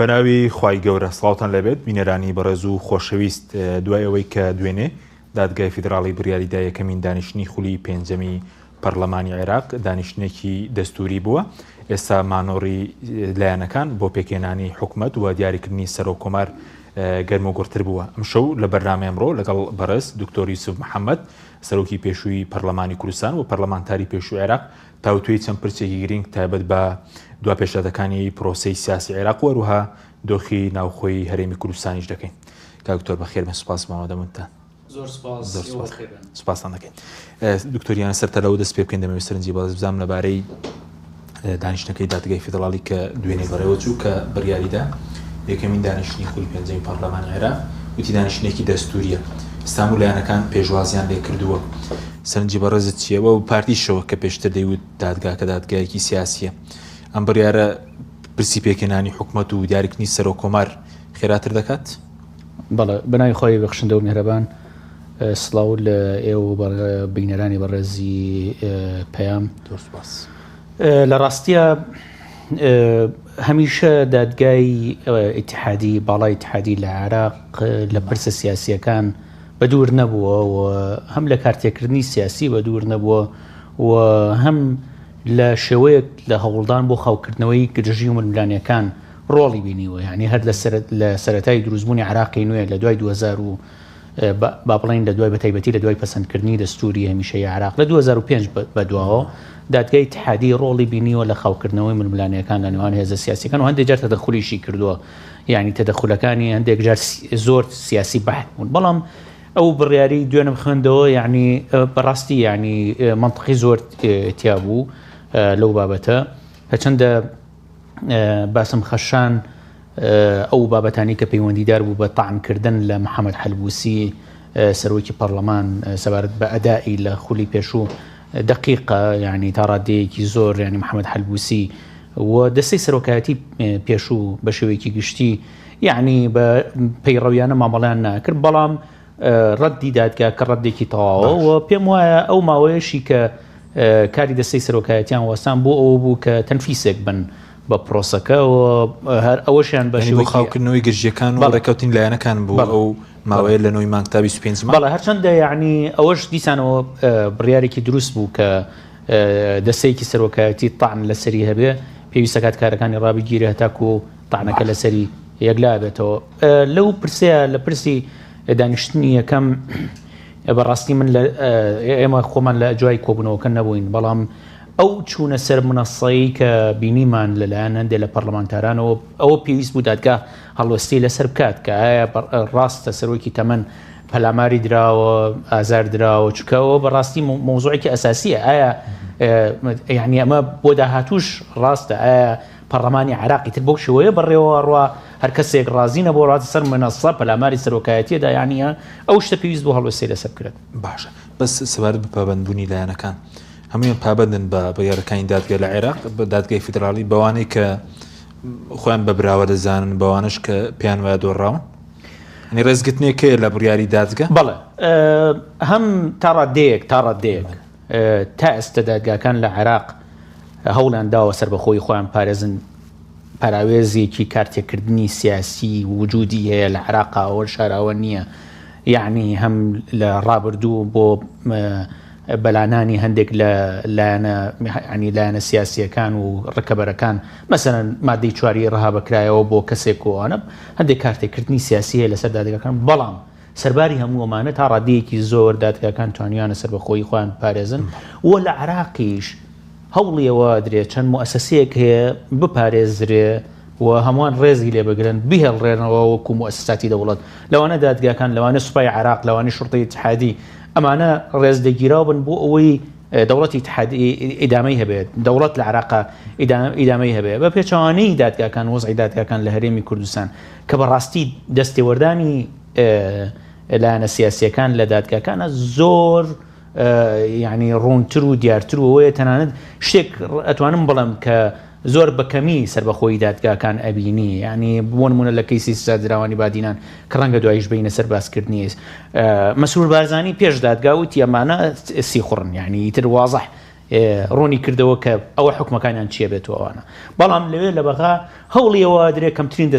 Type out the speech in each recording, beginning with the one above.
بەناوی خوای گەورە سڵاوتان لەبێت بینەرانی بەڕێز و خۆشەویست دوای ئەوەی کە دوێنێ دادگای فیدراڵی بڕیاریدا یەکەمین دانیشتنی خولی پێنجەمی پەرلەمانی عێراق دانیشتنێکی دەستوری بووە. ئێستا مانۆڕی لایەنەکان بۆ پێکێنانی حکومەت و دیاریکردنی سەرۆکۆمار گەرموگورتر بووە. ئەم شەو لە بەرنامە ئەمڕۆ لەگەڵ بەڕێز دکتۆر یوسف محەممەد سەرۆکی پێشووی پەرلەمانی کوردستان و پەرلەمانتاری پێشووی عێراق تاوتوێی چەند پرسێکی گرنگ تایبەت بە دوا پێشدادەکانی پرۆسەی سیاسی عێراق وەروها دۆخی ناوخۆی هەرێمی کوردستانیش دەکەین. کاکتۆر بەخێر بە سوپاس ماوەدەمونتان. زۆر سوپاسان دەکەین. دکتۆریان سەرتا لەوە دەست پێ بکەین دەمەوێت سەرنجی باز بزانم لەبارەی دانیشتنەکەی دادگای فیدراڵی کە دوێنێ بەڕێوە چوو کە بڕیاریدا یەکەمین دانیشتنی خولی پێنجەمی پەرلەمانی عێراق وتی دانیشتنێکی دەستوریە. ئێستا و لایەنەکان پێشوازیان لێ کردووە. سەرنجی بەڕێزت چیەوە و پارتیشەوە کە پێشتر دەیوت دادگاکە دادگایەکی سیاسیە. ئەم بڕیارە پرسی پێکێنانی حکومەت و دیاریکردنی سەرۆکۆمار خێراتر دەکات؟ بەڵێ بەناوی خۆی بەخشندە و میهرەبان سڵاو لە ئێوە بینەرانی بەڕێزی پەیام. لە ڕاستیە هەمیشە دادگای ئیتیحادی باڵای ئیتیحادی لە عێراق لە پرسە سیاسیەکان بە دوور نەبووە و هەم لە کارتێکردنی سیاسی بە دوور نەبووە و هەم لە شێوەیەک لە هەوڵدان بۆ خاوکردنەوەی گرژی و ململانیەکان ڕۆڵی بینیوە. یعنی هەر لە سەرەتای دروستبوونی عێراقی نوێ لە دوای 2000 و با بڵین لە دوای بەتایبەتی لە دوای پەسەندکردنی دەستوری هەمیشەی عێراق لە 2005 بەدواوە دادگای ئیتیحادی ڕۆڵی بینیوە لە خاوکردنەوەی ململانیەکان لە نێوان هێزە سیاسیەکان و هەندێک جار تەدەخولیشی کردووە. یعنی تەدەخولەکانی هەندێک جار زۆر سیاسی بەحت بوون. بەڵام ئەو بڕیاری دوێنە بخوێندەوە یعنی بەڕاستی یعنی منطقی زۆر تیا بوو لەو بابەتە. هەرچەندە باسم خەشان ئەو بابەتانی کە پەیوەندیدار بوو بە تاعنکردن لە محەممەد حەلبوسی سەرۆکی پەرلەمان سەبارەت بە ئەدایی لە خولی پێشوو دقیقە یعنی تا ڕادەیەکی زۆر ینی محەممەد حەلبوسی و دەستەی سەرۆکایەتی پێشوو بە شێوەیەکی گشتی یعنی بە پەیڕەویانە مامەڵیان ناکرد. بەڵام ڕەدی دادگا کە ڕەدێکی تەواوە و پێم وایە ئەو ماوەیەشی کە کاری دەستەی سەرۆکایەتیان وەستان بۆ ئەوە بوو کە تەنفیسێک بن بە پرۆسەکە و هەر ئەوەشیان بە شێوەی خاوکردنەوەی گرژیەکان و ڕێکەوتین لایەنەکان بوو ئەو ماوەیە لە نۆی مانگ تا 25 مانگ. بەڵێ هەرچەندە یعنی ئەوەش دیسانەوە بڕیارێکی دروست بوو کە دەستەیەکی سەرۆکایەتی تاعن لەسەری هەبێ پێویستە کاتکارەکانی ڕابگیرێ هەتاکو و تاعنەکە لەسەری یەکلا بێتەوە. لەو پرسەیە لە پرسی دانیشتنی یەکەم بەڕاستی من ئێمە خۆمان لە جوای کۆبوونەوەکە نەبووین. بەڵام ئەو چوونە سەر منەسەی کە بینیمان لەلایەن هەندێک لە پەرلەمانتارانەوە ئەوە پێویست بوو دادگا هەڵوەستی لەسەر بکات کە ئایا ڕاستە سەرۆکی تەمەن پەلاماری دراوە ئازار دراوە چکەوە بەڕاستی مۆزوعێکی ئەساسیە. ئایا یعنی ئەمە بۆ داهاتوش ڕاستە ئایا پەرلەمانی عێراقی تر بۆ شێوەیە بەڕێوە ڕوا هەر کەسێک ڕازینە بۆ ڕاتە سەر منەسە پەلاماری سەرۆکایەتیەدا یانیە ئەو شتە پێویست بۆ هەڵوەستی لەسەر بکرێت. باشە بەس سەبارەت بە پابەندبوونی لایەنەکان هەموویان پابەندن بە بڕیارەکانی دادگای لە عێراق بە دادگای فیدراڵی بەوانەی کە خۆیان بە براوە دەزانن بەوانش کە پێیان وایە دۆڕاون نی ڕێزگرتنێکەیە لە بڕیاری دادگا؟ بەڵێ هەم تا ڕادەیەک تا ئێستا دادگاکان لە عێراق هەوڵیان داوە سەر بەخۆی خۆیان پارێزن پاراوێزێکی کارتێکردنی سیاسی وجودی هەیە لە عێراقا ئەوە شاراوە نییە. یعنی هەم لە ڕابردوو بۆ بەلانانی هەندێک لایەنە سیاسیەکان و ڕکەبەرەکان مەسەرەن مادەی 4 ڕەها بکرایەوە بۆ کەسێک وانە هەندێک کارتێکردنی سیاسی هەیە لەسەر دادگاکان. بەڵام سەرباری هەموو ئەمانە تا ڕادەیەکی زۆر دادگاکان توانیانە سەر بەخۆی خۆیان پارێزن و لە عێراقیش هەوڵیەوە درێت چەند موسسەسەیەک هەیە بپارێزرێ و هەمووان ڕێزی لێ بگرن بهێڵڕێنەوە وەکو موسساتی دەوڵەت لەوانە دادگاکان لەوانە سوپای عێراق لەوانی شوڕتەی ئیتیحادی ئەمانە ڕێزدەگیراو بن بۆ ئەوەی دەوڵەتی ئیتیحادی ئیدامەی هەبێت دەوڵەت لە عێراقا ئیدامەی هەبێت بە پێچەوانەی دادگاکان وەزعی دادگاکان لە هەرێمی کوردستان کە بەڕاستی دەستێوەردانی لایەنە سیاسیەکان لە دادگاکانە زۆر یعنی ڕوونتر و دیارتر وەیە تەنانەت شتێک ئەتوانم بڵم کە زۆر بەکەمی سەربەخۆی دادگاکان ئەبینی. یعنی بۆ نمونە لە کەیسی سادراوانی بادینان کە ڕەنگە دوایش بینە سەر باسکردنی مەسئول بارزانی پێش دادگا وتی ئەمانە سیخڕن یعنی ئیتر وازەح ڕۆنی کردەوە کە ئەوە حکومەکانیان چیە بێتەوە ئەوانە بەڵام لەوێ لە بەغا هەوڵیەوە درێت کەمترین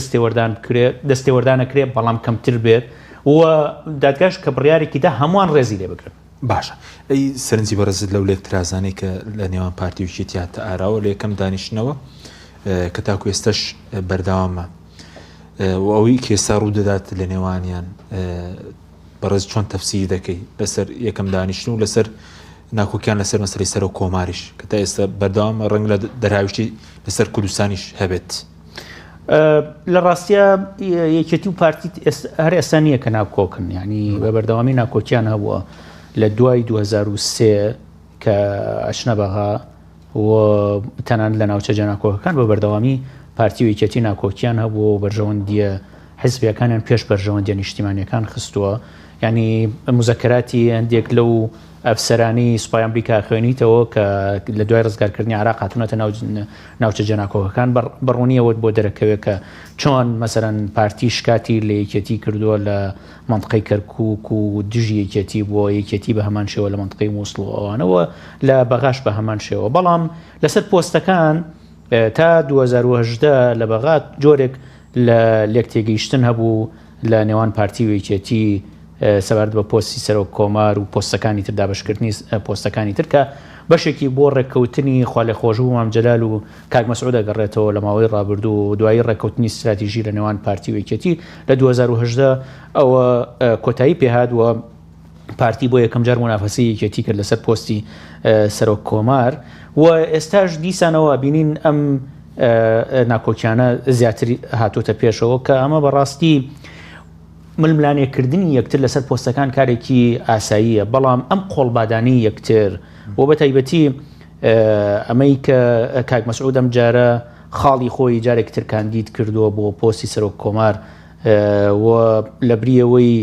دەستێوەردانەکرێت بەڵام کەمتر بێت و دادگاش کە بڕیارێکیدا هەمووان ڕێزی لێ بگرن باشە ئەی سەرنجی بەڕێزت لەو لێکترازانەی کە لە نێوان پارتی وشێتیاتە ئاراوە لە یەکەم دانیشتنەوە کە تاکو ئێستش بەردەوامە و ئەوەی کێستا ڕوو دەدات لە نێوانیان بەڕێز چۆن تەفسیری دەکەی لەسەر یەکەم دانیشتن و لەسەر ناکۆکیان لەسەر مەسەلەی سەر و کۆماریش کە تا ئێستا بەردەوامە ڕەنگ لە دەرهاوشتی لەسەر کوردستانیش هەبێت لە ڕاستیە یەکێتی و پارتی هەر ئێستا نییە کە ناکۆکن ینی بە بەردەوامی ناکۆکیان هەبووە لە دوای 2023 کە ئەچنە بەغا و تەنان لە ناوچە جەناکۆکەکان بە بەردەوامی پارتی و یەکێتی ناکۆکیان هەبووە و بەرژەوەندیە حزبیەکانیان پێش بەرژەوەندیە نیشتیمانیەکان خستووە ینی مزەکراتی هەندێک لەو ئەفسەرانی سوپای ئەمریکا خوێنیتەوە کە لە دوای ڕزگارکردنی عێراق هاتوونەتە ناوچە جەناکۆکەکان بەڕوونیەوە بۆ دەرەکەوێت کە چۆن مەسەرەن پارتی شکاتی لە یەکێتی کردووە لە منطقەی کەرکووک و دژی یەکێتی بۆ یەکێتی بە هەمان شێوە لە منطقەی مووسڵ ئەوانەوە لە بەغاش بە هەمان شێوە بەڵام لەسەر پۆستەکان تا 2018 لە بەغات جۆرێک لە لێک تێگەیشتن هەبوو لە نێوان پارتی و یەکێتی سەبارەت بە پۆستی سەرۆک کۆمار و پۆستەکانی تر دابشکردنی پۆستەکانی تر کە بەشێکی بۆ ڕێککەوتنی خواڵێخۆش و مامجلال و کاک مەسعود دەگەڕێتەوە لە ماوەی ڕابردوو و دوایی ڕێککەوتنی استراتیژی لە نێوان پارتی و یەکێتی لە 2018 ئەوە کۆتایی پێهاتوە پارتی بۆ یەکەم جار منافەسی یەکێتی کرد لەسەر پۆستی سەرۆک کۆمار و ئێستاش دیسانەوە بینین ئەم ناکۆکیانە زیاتر هاتوۆتە پێشەوە کە ئەمە بەڕاستی ململانێکردنی یەکتر لەسەر پۆستەکان کارێکی ئاساییە بەڵام ئەم قۆڵبادانی یەکتر بۆ بە تایبەتی ئەمەی کە کاک مەسعود ئەم جارە خاڵی خۆی جارێکتر کاندید کردووە بۆ پۆستی سەرۆک کۆمار و لە بریەوەی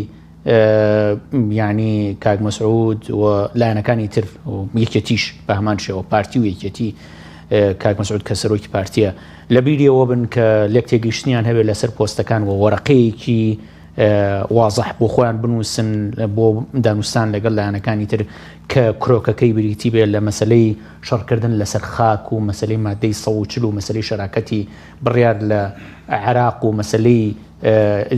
ینی کاک مەسعود و لایەنەکانی تر یەکێتیش بە هەمان شێوە پارتی و یەکێتی کاک مەسعود کە سەرۆکی پارتیە لە بیریەوە بن کە لێک تێگەیشتنیان هەبێت لەسەر پۆستەکان و وەرەقەیەکی وازح بۆ خۆیان بنووسن بۆ دانوستان لەگەڵ لایەنەکانی تر کە کرۆکەکەی بریتی بێت لە مەسلەی شەڕکردن لەسەر خاک و مەسلەی مادەی 140 و مەسلەی شەراکەتی بڕیار لە عێراق و مەسلەی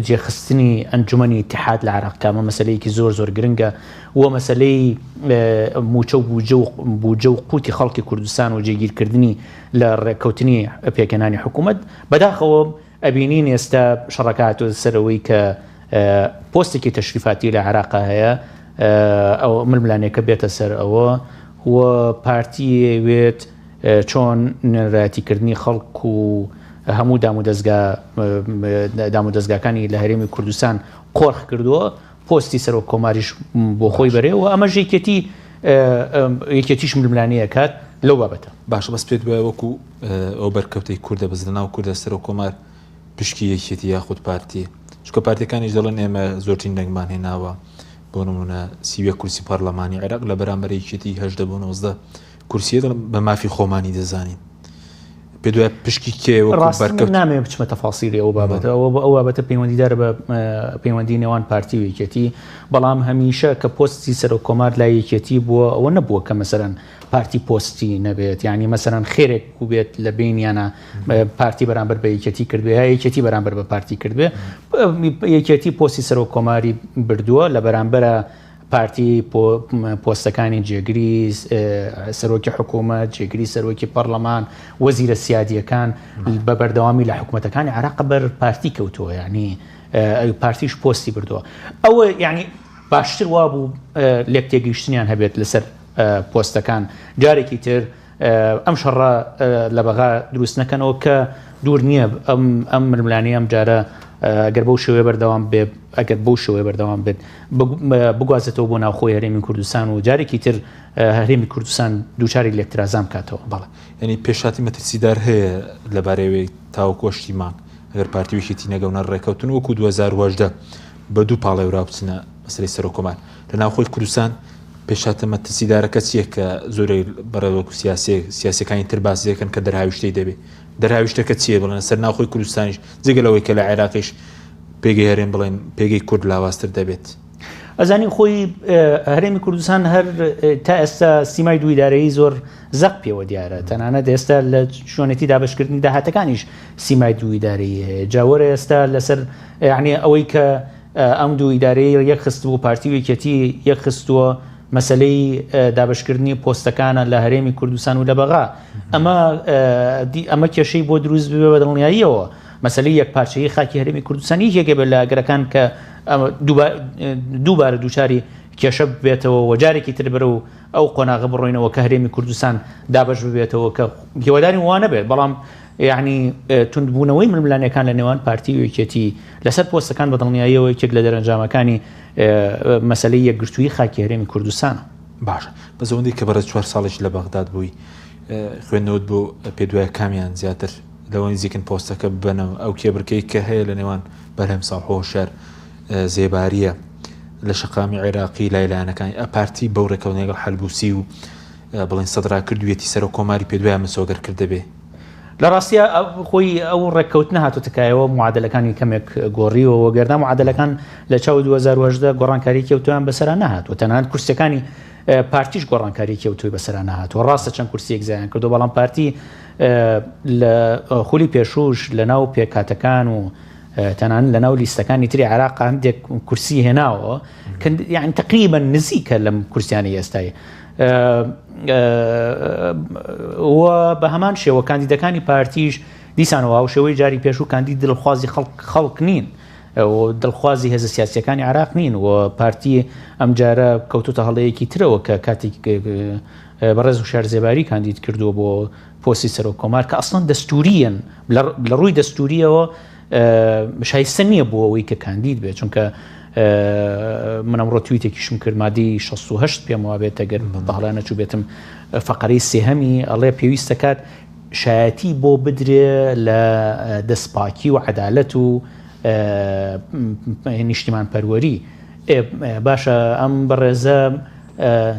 جێخستنی ئەنجومەنی اتحاد لە عێراق کامە مەسلەیەکی زۆر گرنگە و مەسلەی موچە و بوجە و قوتی خەڵکی کوردستان و جێگیرکردنی لە ڕێککەوتنی پێکەنانی حکوومەت بەداخەوە ئەبینین ئێستا شەڕەکات و سەرەوەی کە پۆستێکی تەشریفاتی لە عێراق هەیە ئەو ململانێکە بێتە سەر ئەوە و پارتیەوێت چۆن نێراتیکردنی خەڵک و هەموو دام و دەستگاکانی لە هەرێمی کوردستان قۆرخ کردووە پۆستی سەرۆک کۆماریش بۆ خۆی بەرێەوە ئەمە یەکێتیش ململانەیە کات لەو بابەتە باشە بەس پێت وایە وەکو ئەو بەرکەوتەی کووردە بەزلە ناو کووردە سەرۆک کۆمار پشکی یەکێتی یاخود پارتیە چکە پارتیەکانیش دەڵێن ئێمە زۆرترین دەنگمان هێناوە بۆ نمونە 30 کورسی پارلەمانی عێراق لە بەرامبەر یەکێتی 18 بۆ 19 کورسیە بە مافی خۆمانی دەزانین پێ دوای پشکی کێوە نامێ بچمە تەفاسیری ئەو بابەتە ئەو بابەتە پەیوەندیدارە بە پەیوەندی نێوان پارتی و یەکێتی بەڵام هەمیشە کە پۆستی سەرۆک کۆمار لای یەکێتی بووە ئەوە نەبووە کە مەسەرەن پارتی پۆستی نەبێت ینی مەسەرەن خێرێک بێت لە بینیانە پارتی بەرامبەر بە یەکێتی کردوێ یا یەکێتی بەرامبەر بە پارتی کردوێ یەکێتی پۆستی سەرۆک کۆماری بردووە لە بەرامبەرە پارتی پۆستەکانی جێگری سەرۆکی حکوومەت جێگری سەرۆکی پەرلەمان وەزیرە سیادیەکان بە بەردەوامی لە حکوومەتەکانی عێراق بەر پارتی کەوتووە ینی پارتیش پۆستی بردووە ئەوە ینی باشتر وا بوو لێک تێگەیشتنیان هەبێت لەسەر پۆستەکان جارێکی تر ئەم شەڕە لە بەغا دروست نەکەنەوە کە دوور نییە ئەم ململانەی ئەم جارە ئەگەر بەو شێوەیە بەردەوام بێت ئەگەر بەو شێوەیە بەردەوام بێت بگوازێتەوە بۆ ناوخۆی هەرێمی کوردستان و جارێکی تر هەرێمی کوردستان دووچاری لێکترازام کاتەوە بەڵێ ینی پێشاتی مەترسیدار هەیە لەبارەوەی تاوەکۆشتی مانگ ئەگەر پارتی وشێتی نەگەونە ڕێکەوتن وەکو 2010 بە دوو پاڵی وراوچنە مەسەلەی سەرۆک کۆمار لە ناوخۆی کوردستان پێشاتە مەترسیدارەکە چییە کە زۆرەی بەڕێوەکو سیاسەکانی تر باس دەکەن کە دەرهاویشتەی دەبێت دەرهاویشتەکە چییە بڵێن سەر ناوخۆی کوردستانیش جگەلەوەی کە لە عێراقیش پێگەی هەرێم بڵێن پێگەی کورد لاوااستر دەبێت ئەزانی خۆی هەرێمی کوردستان هەر تا ئێستا سیمای دوویدارایی زۆر زەق پێوە دیارە تەنانەت ئێستا لە شوێنێتی دابشکردنی داهاتەکانیش سیمای دوویدارایی هەیە جاوەرە ئێستا لەسەر یعنی ئەوەی کە ئەم دوویدارەی یەک خست بوو پارتی یەکێتی یەک خستووە مەسلەی دابشکردنی پۆستەکانە لە هەرێمی کوردستان و لە بەغا ئەمە کێشەی بۆ دروست بێ بە دڵنیاییەوە مەسلەی یەک پارچەیی خاکی هەرێمی کوردستانی یەکێکە بێت لە ئەگەرەکان کە دووبارە دووچاری کێشە بێتەوە وەجارێکی تر بەرە و ئەو قۆناغە بڕۆینەوە کە هەرێمی کوردستان دابش ببێتەوە کە هیواداری وانە بێت بەڵام یعنی توندبوونەوەی ململانەکان لە نێوان پارتی و یەکێتی لەسەر پۆستەکان بە دڵنیاییەوە یەکێک لە دەرەنجامەکانی مەسلەی یەکگرتووی خاکی هەرێمی کوردستانە. باشە بە زەوەندی کە بەرە 4 ساڵێک لە بەغداد بووی خوێندنەوەت بۆ پێدوای کامیان زیاتر لەوەی زیکن پۆستەکە ببەنەوە ئەو کێبرکەی کە هەیە لە نێوان بەرهەم ساڵحۆشەر زێباریە لە شەقامی عێراقی لایلانەکانی پارتی بەو ڕێکەوتنەگەڵ هەلبووسی و بڵێن سەدراکردوێتی سەر و کۆماری پێدوای مسۆگەر کردەبێ لە ڕاستیە خۆی ئەو ڕێککەوتنە هاتوتەکایەوە معادلەکانی کەمێک گۆڕیەوە گەردە معادلەکان لە چاو 2010 گۆڕانکاری کەوتویان بەسەرا نەهاتوە تەنانەت کورسەکانی پارتیش گۆڕانکاری کەوتوی بەسەرا نەهاتوە ڕاستە چەند کورسیەک زیان کردو بەڵام پارتی لە خولی پێشوش لە ناو پێکاتەکان و تەنان لە ناو لیستەکانی تری عێراق هەندێک کورسی هێناوە یعنی تقریبا نزیکە لەم کورسیانی ئێستای و بە هەمان شێوە کاندیدەکانی پارتیش دیسانەوە و شێوەی جاری پێش و کاندید دڵخوازی خەڵک نین و دڵخوازی هێزە سیاسیەکانی عێراق نین و پارتی ئەم جارە کەوتوتە هەڵەیەکی ترەوە کە کاتێک بەڕێز و شارزێباری کاندید کردووە بۆ پۆستی سەر و کۆمار کە ئەسڵەن دەستوریەن لە ڕووی دەستوریەوە شایستە نییە بۆ ئەوەی کە کاندید بێت چونکە من ئەمڕۆ تویتێکیشم کرد مادەی 68 پێم وابێت ئەگەر بەهڵە نەچوو بێتم فەقەرەی سێهەمی ئەڵێ پێویستە کات شایەتی بۆ بدرێ لە دەستپاکی و عەدالەت و نیشتیمان پەروەری باشە ئەم بەڕێزە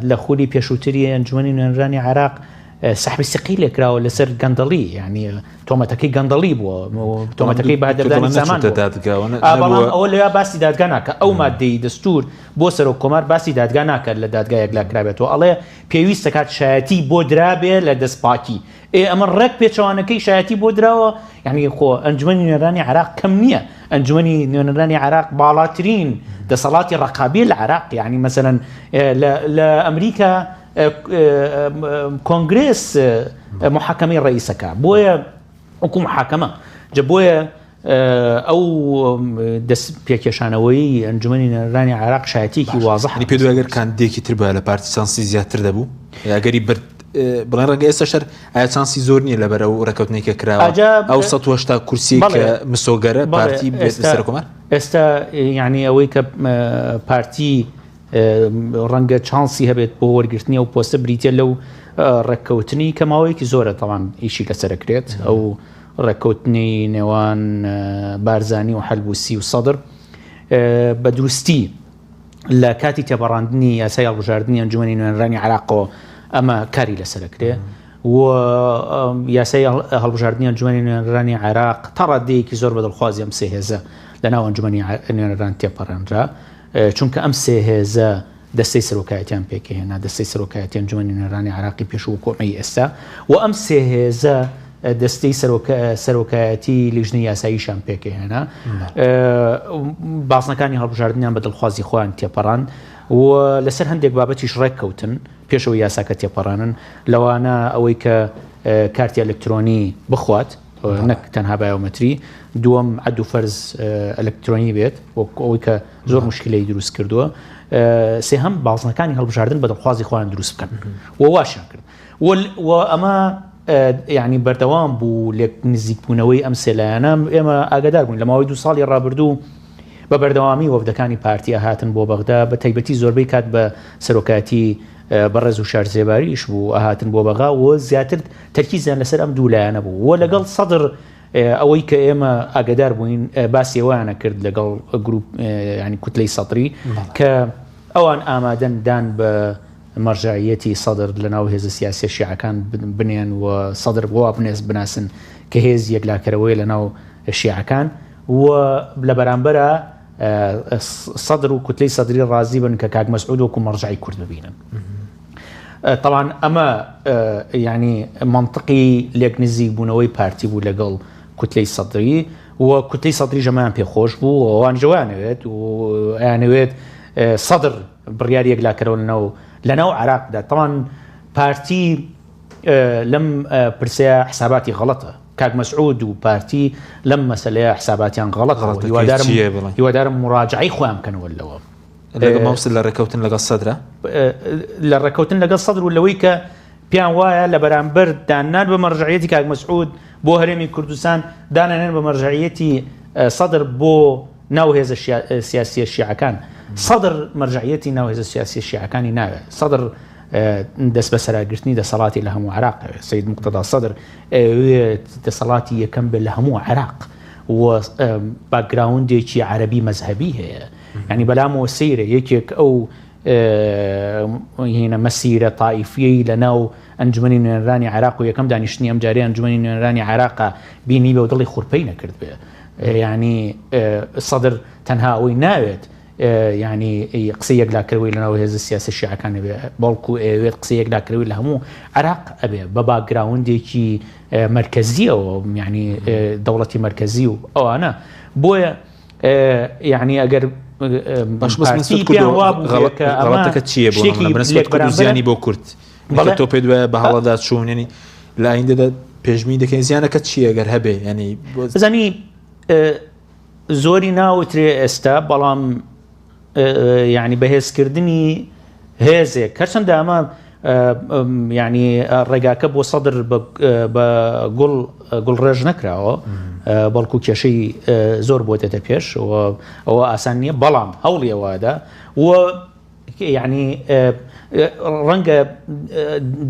لە خولی پێشووتری ئەنجومەنی نوێنەرانی عێراق سەحبی سقی لێکراوە لەسەر گەندەڵی یعنی تۆمەتەکەی گەندەڵی بووە تۆمەتەکەی بەهادەردانی زامان بەڵام ئەوە لە باسی دادگا ناکە ئەو مادەی دەستور بۆ سەر و کۆمار باسی دادگا ناکات لە دادگایەک لاکرابێتەوە ئەڵێ پێویستە کات شایەتی بۆ درابێ لە دەستپاکی ئەمە ڕێک پێچەوانەکەی شایەتی بۆ دراوە یعنی خۆ ئەنجومەنی نوێنەرانی عێراق کەم نییە ئەنجومەنی نوێنەرانی عێراق باڵاترین دەسەڵاتی ڕقابی لە عێراق یعنی مەسەلەن لە ئەمریکا کۆنگرێس محاکەمەی ڕئیسەکە بۆیە وەکو محاکەمە جە بۆیە ئەو دەست پێکێشانەوەی ئەنجومەنی نوێنەرانی عێراق شایەتێکی واضحی پێ ئەگەر کاندیدێکی تر بە لە پارتی چانسی زیاتر دەبوو یاگەری برد بڵێن ڕەنگە ئێستا شەر ئایا چانسی زۆر نییە لەبەر ئەو ڕێکەوتنێکە کراوە ئەو 180 کورسی کە مسۆگەرە پارتی بێت سەر کۆمار ئێستا یعنی ئەوەی کە پارتی ڕەنگە چانسی هەبێت بۆ وەرگرتنی ئەو پۆستە بریتە لەو ڕێککەوتنی کە ماوەیەکی زۆرە تەوان ئیشی لەسەرەکرێت ئەو ڕێککەوتنی نێوان بارزانی و هەلبووسی و سەدر بە دروستی لە کاتی تێپەڕاندنی یاسای هەڵبژاردننی ئەنجومەنی نوێنەرانی عێراقەوە ئەمە کاری لەسەرەکرێ و یاسای هەڵبژاردننی ئەنجومەنی نوێنەرانی عێراق تا ڕادەیەکی زۆر بەدڵخوازی ئەم سێ هێزە لەناو ئەنجومەنی نوێنەران تێپەڕێنرا چونکە ئەم سێ هێزە دەستەی سەرۆکایەتیان پێکهێنا دەستەی سەرۆکایەتی ئەنجومەنی نوێنەرانی عێراقی پێشوو کۆمەڵی ئێستا و ئەم سێ هێزە دەستەی سەرۆکایەتی لیژنەی یاساییشان پێکهێنا باسنەکانی هەڵبژاردنیان بە دڵخوازی خۆیان تێپەڕان و لەسەر هەندێک بابەتیش ڕێککەوتن پێشەوەی یاساکە تێپەڕانن لەوانە ئەوەی کە کارتی ئەلکترۆنی بخوات نەک تەنها بایۆمەتری دووەم عەد و فەرز ئەلکترۆنی بێت ئەوەی کە زۆر مشکلەی دروست کردووە سێهەم بازنەکانی هەڵبژاردن بە دڵخوازی خۆیان دروست بکەن و واشیان کرد و ئەمە یعنی بەردەوام بوو لێک نزیکبوونەوەی ئەم سێلایەنە ئێمە ئاگادار بووین لە ماوەی 2 ساڵی ڕابردوو بە بەردەوامی وەفدەکانی پارتی هاتن بۆ بەغدا بە تایبەتی زۆربەی کات بە سەرۆکاتی بەڕێز و شارزێباریش بوو ئاهاتن بۆ بەغا و زیاتر تەرکیزیان لەسەر ئەم دوولایەنە بوو و لەگەڵ سەدر ئەوەی کە ئێمە ئاگادار بووین باسی ئەوانە کرد لەگەڵ گروپ ینی کوتلەی سەدری کە ئەوان ئامادەن دان بە مەرجعیەتی سەدر لەناو هێزە سیاسی شیعەکان بنێن و سەدر بۆ بناسن کە هێز یەکلاکەرەوەی لەناو شیعەکان و لە بەرامبەرە سەدر و کوتلەی سەدری ڕازی بن کە کاک مەسعود وەکو مەرجعی کورد ببینن. طبعا ئەمە ینی منطقی لێک نزیک بوونەوەی پارتی بوو لەگەڵ کوتلەی سەدری و کوتلەی سەدری ژەمایان پێخۆش بوو ئەوان جوانەوێت و یانەوێت سەدر بڕیاری یەکلاکەرەوە لەناو عێراقدا. طبعا پارتی لەم پرسەیە حساباتی غەڵەتە. کاک مەسعود و پارتی لەم مەسەلەیە حساباتیان غەڵەتە. هیوادارم مراجعەی خۆیان بکەنەوە لەوە ماوس لە ڕێکەوتن لەگەڵ سەدرە لە ڕێکەوتن لەگەڵ سەدر و لەوەی کە پیان وایە لە بەرامبەر دانان بە مەرجعیەتی کاک مەسعود بۆ هەرێمی کوردستان دانانێن بە مەرجعیەتی سەدر بۆ ناو هێزە سیاسی شیعەکان. سەدر مەرجعیەتی ناو هێزە سیاسی شیعەکانی ناوێت. سەدر دەست بە سەرگرتنی دەسەڵاتی لە هەموو عێراق. سەید موقتەدا سەدر دەسەڵاتی یەکەم بێت لە هەموو عێراق و باکگراوندێکی عەرەبی مەذهبی هەیە. ینی بەلامەوە سەیرە یەکێک ئەو هینە مەسیرە تائیفیەی لە ناو ئەنجومەنی نوێنەرانی عێراق و یەکەم دانیشتنی ئەم جارەی ئەنجومەنی نوێنەرانی عێراقا بینی بە و دڵی خوڕپەی نەکرد بێ. ینی سەدر تەنها ئەوەی ناوێت ینی قسە یەکلاکەوەی لەناو هێزە سیاسی شیعەکان بێ بەڵکو ئەوێت قسە یەکلاکەوەی لە هەموو عێراق ئەبێ بە باکگراوندێکی مرکزیەوە ینی دەوڵەتی مرکزی و ئەوانە بۆیە ینی ئەگەر غەڵەتەکە چییە بۆ زیانی بۆ کورد تۆ پێ دوایە بە هەڵەدا چوونێنی لە ئایندەدا پێشبینی دەکەین زیانەکە چییە گەر هەبێ ینی بزانی زۆری ناوترێ ئێستا بەڵام ینی بەهێزکردنی هێزێک هەرچەندە ئەمە ینی ڕێگاکە بۆ سەدر بە گوڵ ڕێژ نەکراوە بەڵکو کێشەی زۆر بۆتێتە پێش ئەوە ئاسان نییە بەڵام هەوڵیەوەدا و ینی ڕەنگە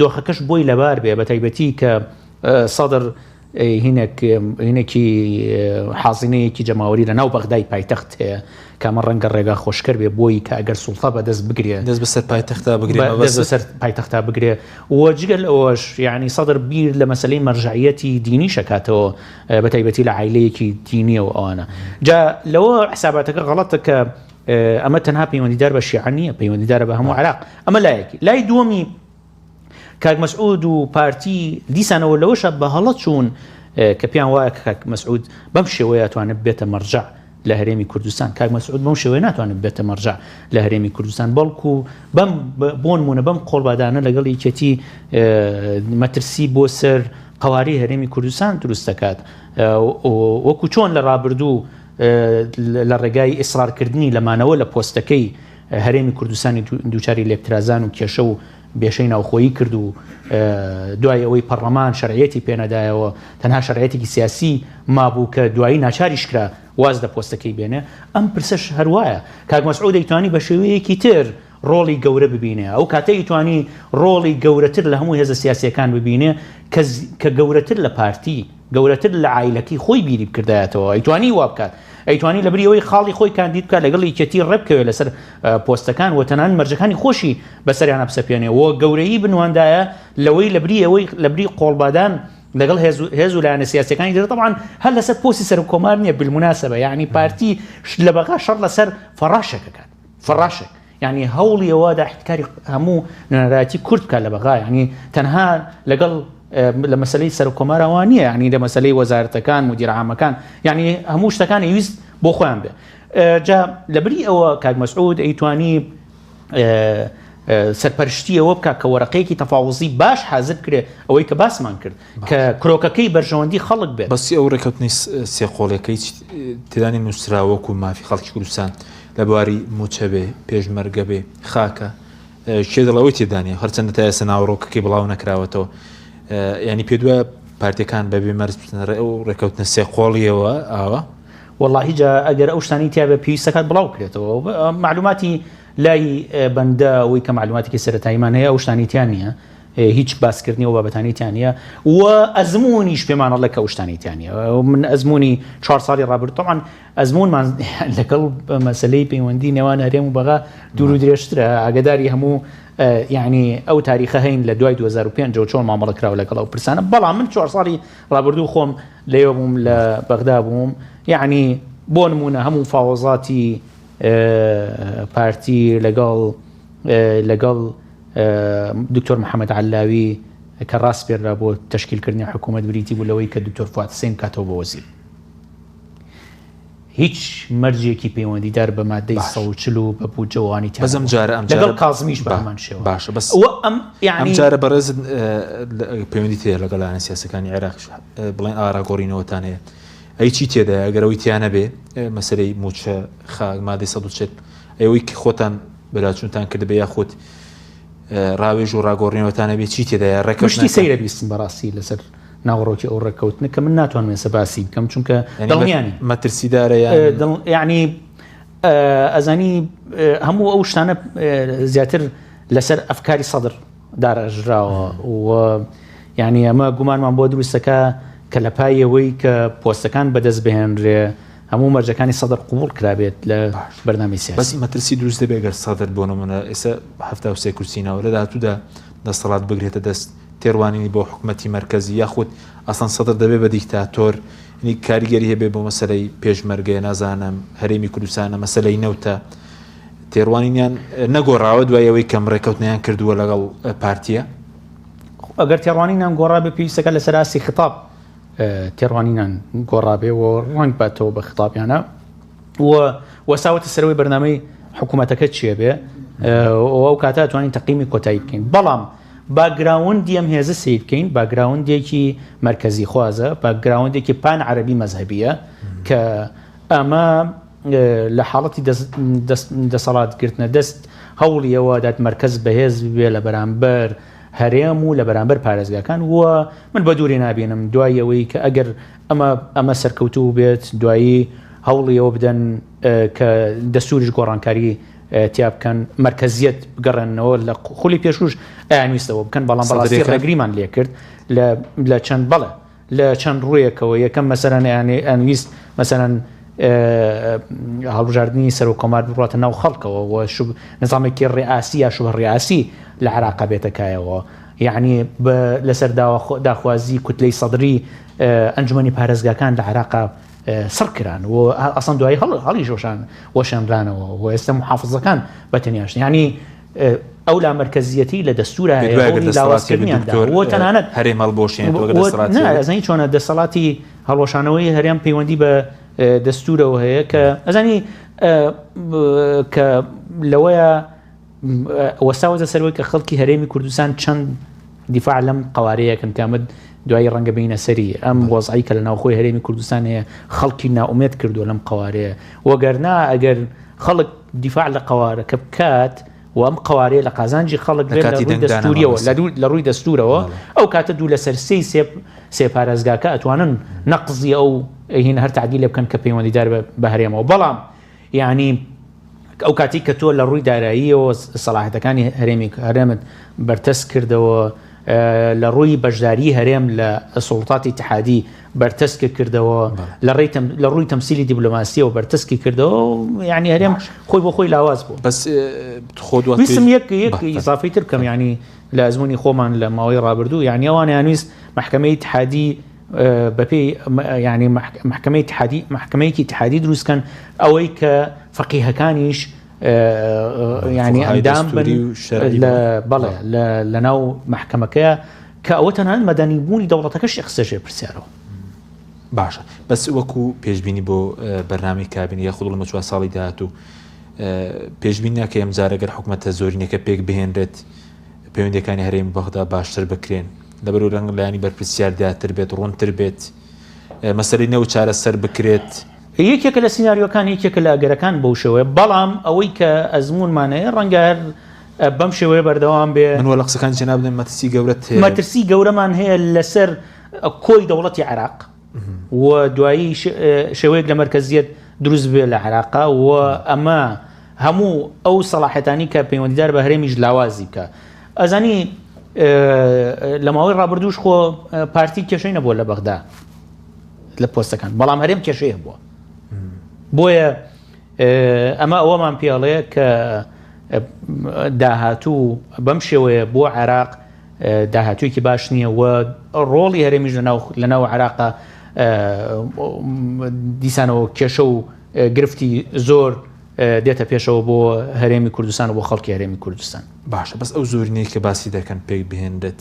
دۆخەکەش بۆی لەبار بێ بە تایبەتی کە سەدر هینێکی حازینەیەکی جەماوەری لە ناو بەغدای پایتەخت هەیە کامە ڕەنگە ڕێگا خۆشکەر بێ بۆی کە ئەگەر سوڵتە بەدەست بگرێ دەست بەسەر پایتەختا بگرێ بەسەر پایتەختا بگرێ و جگەل ئەوەش ینی سەدر بیر لە مەسلەی مەرجعیەتی دینی شکاتەوە بە تایبەتی لە عایلەیەکی دینیە و ئەوانە جا لەوە حساباتەکە غەڵەتە کە ئەمە تەنها پەیوەندیدار بە شیعە نییە پەیوەندیدارە بە هەموو عێراق. ئەمە لایەکی لای دووەمی کاک مەسعود و پارتی دیسانەوە لەوەشە بە هەڵە چوون کە پیان وایە کاک مەسعود بەم شێوەیە ئەتوانێت بێتە مەرجع لە هەرێمی کوردستان. کاک مەسعود بەم شێوەیە ناتوانێت بێتە مەرجع لە هەرێمی کوردستان بەڵکو بەم بۆ نمونە بەم قۆڵبادانە لەگەڵ یەکێتی مەترسی بۆ سەر قەواری هەرێمی کوردستان دروست دەکات وەکو چۆن لە ڕابردوو لە ڕێگای ئیسرارکردنی لەمانەوە لە پۆستەکەی هەرێمی کوردستانی دووچاری لێکترازان و کێشە و بێشەی ناوخۆیی کرد و دوای ئەوەی پەرلەمان شەرعیەتی پێنەدایەوە تەنها شەرعیەتێکی سیاسی مابوو کە دوایی ناچاریش کرا واز لە پۆستەکەی بێنێ. ئەم پرسەش هەروایە کاک مەسعود دەیتوانی بە شێوەیەکی تر ڕۆڵی گەورە ببینێ ئەو کاتە ئیتوانی ڕۆڵی گەورەتر لە هەموو هێزە سیاسیەکان ببینێ کە گەورەتر لە پارتی گەورەتر لە عایلەکەی خۆی بیری بکردایەتەوە ئەیتوانی وا بکات ئەیتوانی لەبریەوەی خاڵی خۆی کاندید بکات لەگەڵ یەکێتی ڕێبکەوێت لەسەر پۆستەکان و تەنان مەرجەکانی خۆشی بەسەریانە بسەپێنێەوە گەورەی بنواندایە لەوەی لەبری قۆڵبادان لەگەڵ هێز و لایەنە سیاسیەکانی دەر طبعاً هەر لەسەر پۆستی سەر کۆمار نییە بالمناسبە یعنی پارتی لە بەغا شەڕ لەسەر فەڕاشێکەکات فەڕاشێک ینی هەوڵی ئەوە داحتکاری هەموو نوێنەرایەتی کورد بکات لە بەغا ینی تەنها لەگەڵ لە مەسلەی سەر کۆمارەوە نییە ینی لە مەسلەی وەزارەتەکان مدیرعامەکان ینی هەموو شتەکان ویست بۆ خۆیان بێ. جا لەبری ئەوە کاک مەسعود ئەیتوانی سەرپەرشتی ئەوە بکە کە وەرەقەیەکی تەفاوزی باش حازر کرێ ئەوەی کە باسمان کرد کە کرۆکەکەی بەرژەوەندی خەڵک بێت. بەسی ئەو ڕێکەوتنی سێقۆڵەکەی تێدانی نووسراوەکو مافی خەڵکی کوردستان لە بواری موچە بێ پێشمەرگە بێ خاکە شێ دڵەوەی تێدانێ هەرچەندە تا ئێستا ناوڕۆکەکەی بڵاو نەکراوەتەوە ینی پێ دووە پارتیەکان بەبێ مەرج بچنەڕێ ئەو ڕێکەوتنە سێقۆڵیەوە ئاوە والله جا ئەگەر ئەو شتانی تیاابە پێویستەکات بڵاو کرێتەوە معلوماتی لای بەندە ئەوەی کە معلوماتێکی سەرەتاییمان هەیە ئەو شتانیتیان نییە هیچ باسکردنی و بابەتانیتیان نیە و ئەزممونیش پێمانەڵە کە ئەو شتانیتیان نیە من ئەزمموی 4 ساڵی ڕابرد طبعاً ئەزممونمان لەگەڵ مەسلەی پەیوەندی نێوان هەرێم و بەغا دوور و درێژترە ئاگداری هەموو یعنی ئەو تاریخە هەین لە دوای 2005 چۆن مامەڵە کراوە لەگەڵ ئەو پرسانە بەڵام من 4 ساڵی ڕابردوو خۆم لێوە بووم لە بەغدا بووم یعنی بۆ نمونە هەموو فاوەزاتی پارتی لەگەڵ دکتۆر محەممەد عەلاوی کە ڕاست پێرا بۆ تەشکیلکردنی حکوومەت بریتی بوو لەوەی کە دکتۆر فواد حوسێن کاتەوە بە وەزیر. هیچ مەرجێکی پەیوەندیدار بە مادەی 140 و بە بوجەوانی بەزم جارە لەگەڵ کازمیش بە هەمان شێوە باشە بەس ئەم جارە بەڕێز پەیوەندی تێ لەگەڵ سیاسەکانی عێراق بڵێن ئاراگۆڕینەوەتان هەیە ئەی چی تێدا ئەگەرەوەی تیانە بێ مەسەرەی موچە مادەی 140 ئەوەی خۆتان بەلاچوونتان کرد بە یاخود ڕاوێژ و ڕاگۆڕینەوەتانە بێ چی تێدا ڕێکشتی سەیرە بیستم بەڕاستی لەسەر ناوەڕۆکی ئەو ڕێککەوتنە کە من ناتوانم ێستا باسی بکەم چونکە دڵنیانی مەترسیدارە یعنی ئەزانی هەموو ئەو شتانە زیاتر لەسەر ئەفکاری سەدر داڕژراوە و یعنی ئەمە گومانمان بۆ دروستەکە کە لە پایەوەی کە پۆستەکان بەدەست بهێنرێ هەموو مەرجەکانی سەدر قوبوڵ کرابێت لە بەرنامەی سیاسی. بەس مەترسی دروست دەبێت گەر سەدر بۆ نمونە ئێستا 73 کورسینەوە لە داهاتوودا دەسەڵات بگرێتە دەست تێڕوانینی بۆ حکومەتی مەرکەزی یاخود ئەسڵەن سەدر دەبێت بە دیکتاتۆر کاریگەری هەبێ بۆ مەسەلەی پێشمەرگە نازانم هەرێمی کوردستانە مەسەلەی نەوتە تێڕوانینیان نەگۆڕاوە دوایەوەی کەم ڕێکەوتنیان کردووە لەگەڵ پارتیە. ئەگەر تێڕوانینان گۆڕا بە پێویستەکە لەسەر ئاسی خطاب تێڕوانینان گۆڕابێ و ڕەنگ باتەوە بە خطابیانە و وەساوەتە سەرەوەی بەرنامەی حکوومەتەکە چیە بێ ئەو کاتە توانین تەقیمی کۆتایی بکەین. بەڵام باگراوندی ئەم هێزە سیر بکەین باگراوندێکی مرکزی خوازە باگراوندێکی پان عەرەبی مەزهەبیە کە ئەمە لە حاڵەتی دەسەڵاتگرتنە دەست هەوڵیەوە دات مرکز بەهێز بێ لە بەرامبەر هەرێم و لە بەرامبەر پارێزگاکان و من بە دووری نابێنم دوایەوەی کە ئەگەر ئەمە سەرکەوتوو بێت دوایی هەوڵیەوە بدەن کە دەستوریش گۆڕانکاری تیا بکەن مرکزیت بگەڕێنەوە لە خولی پێشوش ئەیانویستەوە بکەن بەڵام بەڵاستی ڕێگریمان لێ کرد لە چەند بەڵێ لە چەند ڕوویەکەوە یەکەم مەسەرەن ئەنویست مەسەرەن هەڵبژاردننی سەر و کۆمار بڕاتە ناو خەڵکەوە و نظامێکی ڕێئاسی یا شوبە ڕێئاسی لە عێراق بێتەکایەوە یعنی لەسەر داخوازی کوتلەی سەدری ئەنجومەنی پارێزگاکان لە عێراق سڕکران و ئەسڵەن دوای هەڵی وەشێنرانەوە و ئێستا محافزەکان بەتەنیاشن ینی ئەو لا مرکزیەتی لە دەستورە لاوازکردنیاندا و تەنانەت هەرێم هەڵبۆشێنزانی چۆنە دەسەڵاتی هەڵۆشانەوەی هەرێم پەیوەندی بە دەستورەوە هەیە کە ئەزانی کە لەوەیە وەساوەتە سەرەوەی کە خەڵکی هەرێمی کوردستان چەند دیفاع لەم قوارەیەکەن کامد دوای ڕەنگە بینە سەری ئەم وەزعی کە لە ناوخۆی هەرێمی کوردستان هەیە خەڵکی ناومێت کردووە لەم قوارەیە وەگەرنا ئەگەر خەڵک دیفاع لە قوارەکە بکات و ئەم قوارەیە لە قازانجی خەڵک دەستوریەوە لە ڕووی دەستورەوە ئەو کاتە دوو لەسەر سێ پارێزگاکە ئەتوانن نەقزی ئەو هین هەر تعدیل لێ بکەن کە پەیوەندیدار بە هەرێمەوە بەڵام یعنی ئەو کاتی کە تۆ لە ڕووی داراییەوە سەلاحەتەکانی هەرێمت بەرتەس کردەوە لە ڕووی بەشداری هەرێم لە سوڵتاتی اتحادی بەرتەسکە کردەوە لە ڕووی تەمسیلی دیبلۆماسیەوە بەرتەسکی کردەوە یعنی هەرێم خۆی بۆ خۆی لاواز بوو بەس ویستم یەک ئیزافەی تر بکەم ینی لە ئەزمموی خۆمان لە ماوەی ڕابردوو یعنی ئەوانیان ویست محکەمەی اتحادی بەپێی ینی محکەمەیەکی اتحادی دروستکەن ئەوەی کە فەقیهەکانیش ینی ئەندام بەڵێ لە ناو محکەمەکەیە کە ئەوە تەنانەت مەدەنی بوونی دەوڵەتەکەش قسەژێ پرسیارەوە. باشە بەس وەکو پێشبینی بۆ بەرنامەی کابینی یاخود لە 4 ساڵی داهاتوو پێشبینی ناکە ئەم جارە گەر حکومەتە زۆرینەکە پێک بهێنرێت پەیوەندیەکانی هەرێمی بەغدا باشتر بکرێن لەبەر ڕەنگ لایانی بەرپرسیار دیاتر بێت ڕوونتر بێت مەسەلەی نەو چارە سەر بکرێت یەکێکە لە سیناریۆکان یەکێکە لە ئەگەرەکان بەو شێوەیە بەڵام ئەوەی کە ئەزمونمانەیە ڕەنگە بەم شێوەیە بەردەوام بێ من لە قسەکان جەناب بدەن مەترسی گەورەمان هەیە لەسەر کۆی دەوڵەتی عێراق و دوایی شێوەیەک لە مەرکەزیەت دروست بێ لە عێراقا و ئەمە هەموو ئەو سەلاحەتانی کە پەیوەندیدار بە هەرێمیش لاوازی بکە ئەزانی لە ماوەی ڕابردووش خۆ پارتی کێشەی نەبووە لە بەغدا لە پۆستەکان بەڵام هەرێم کێشەیە بووە بۆیە ئەمە ئەوەمان پێڵەیە کە داهاتوو بەم شێوەیە بۆ عێراق داهاتوویەکی باش نییە و ڕۆڵی هەرێمیش لە ناو عێراقا دیسانەوە کێشە و گرفتی زۆر دێتە پێشەوە بۆ هەرێمی کوردستان و بۆ خەڵکی هەرێمی کوردستان. باشە بەس ئەو زۆرینەی کە باسی دەکەن پێی بهێندێت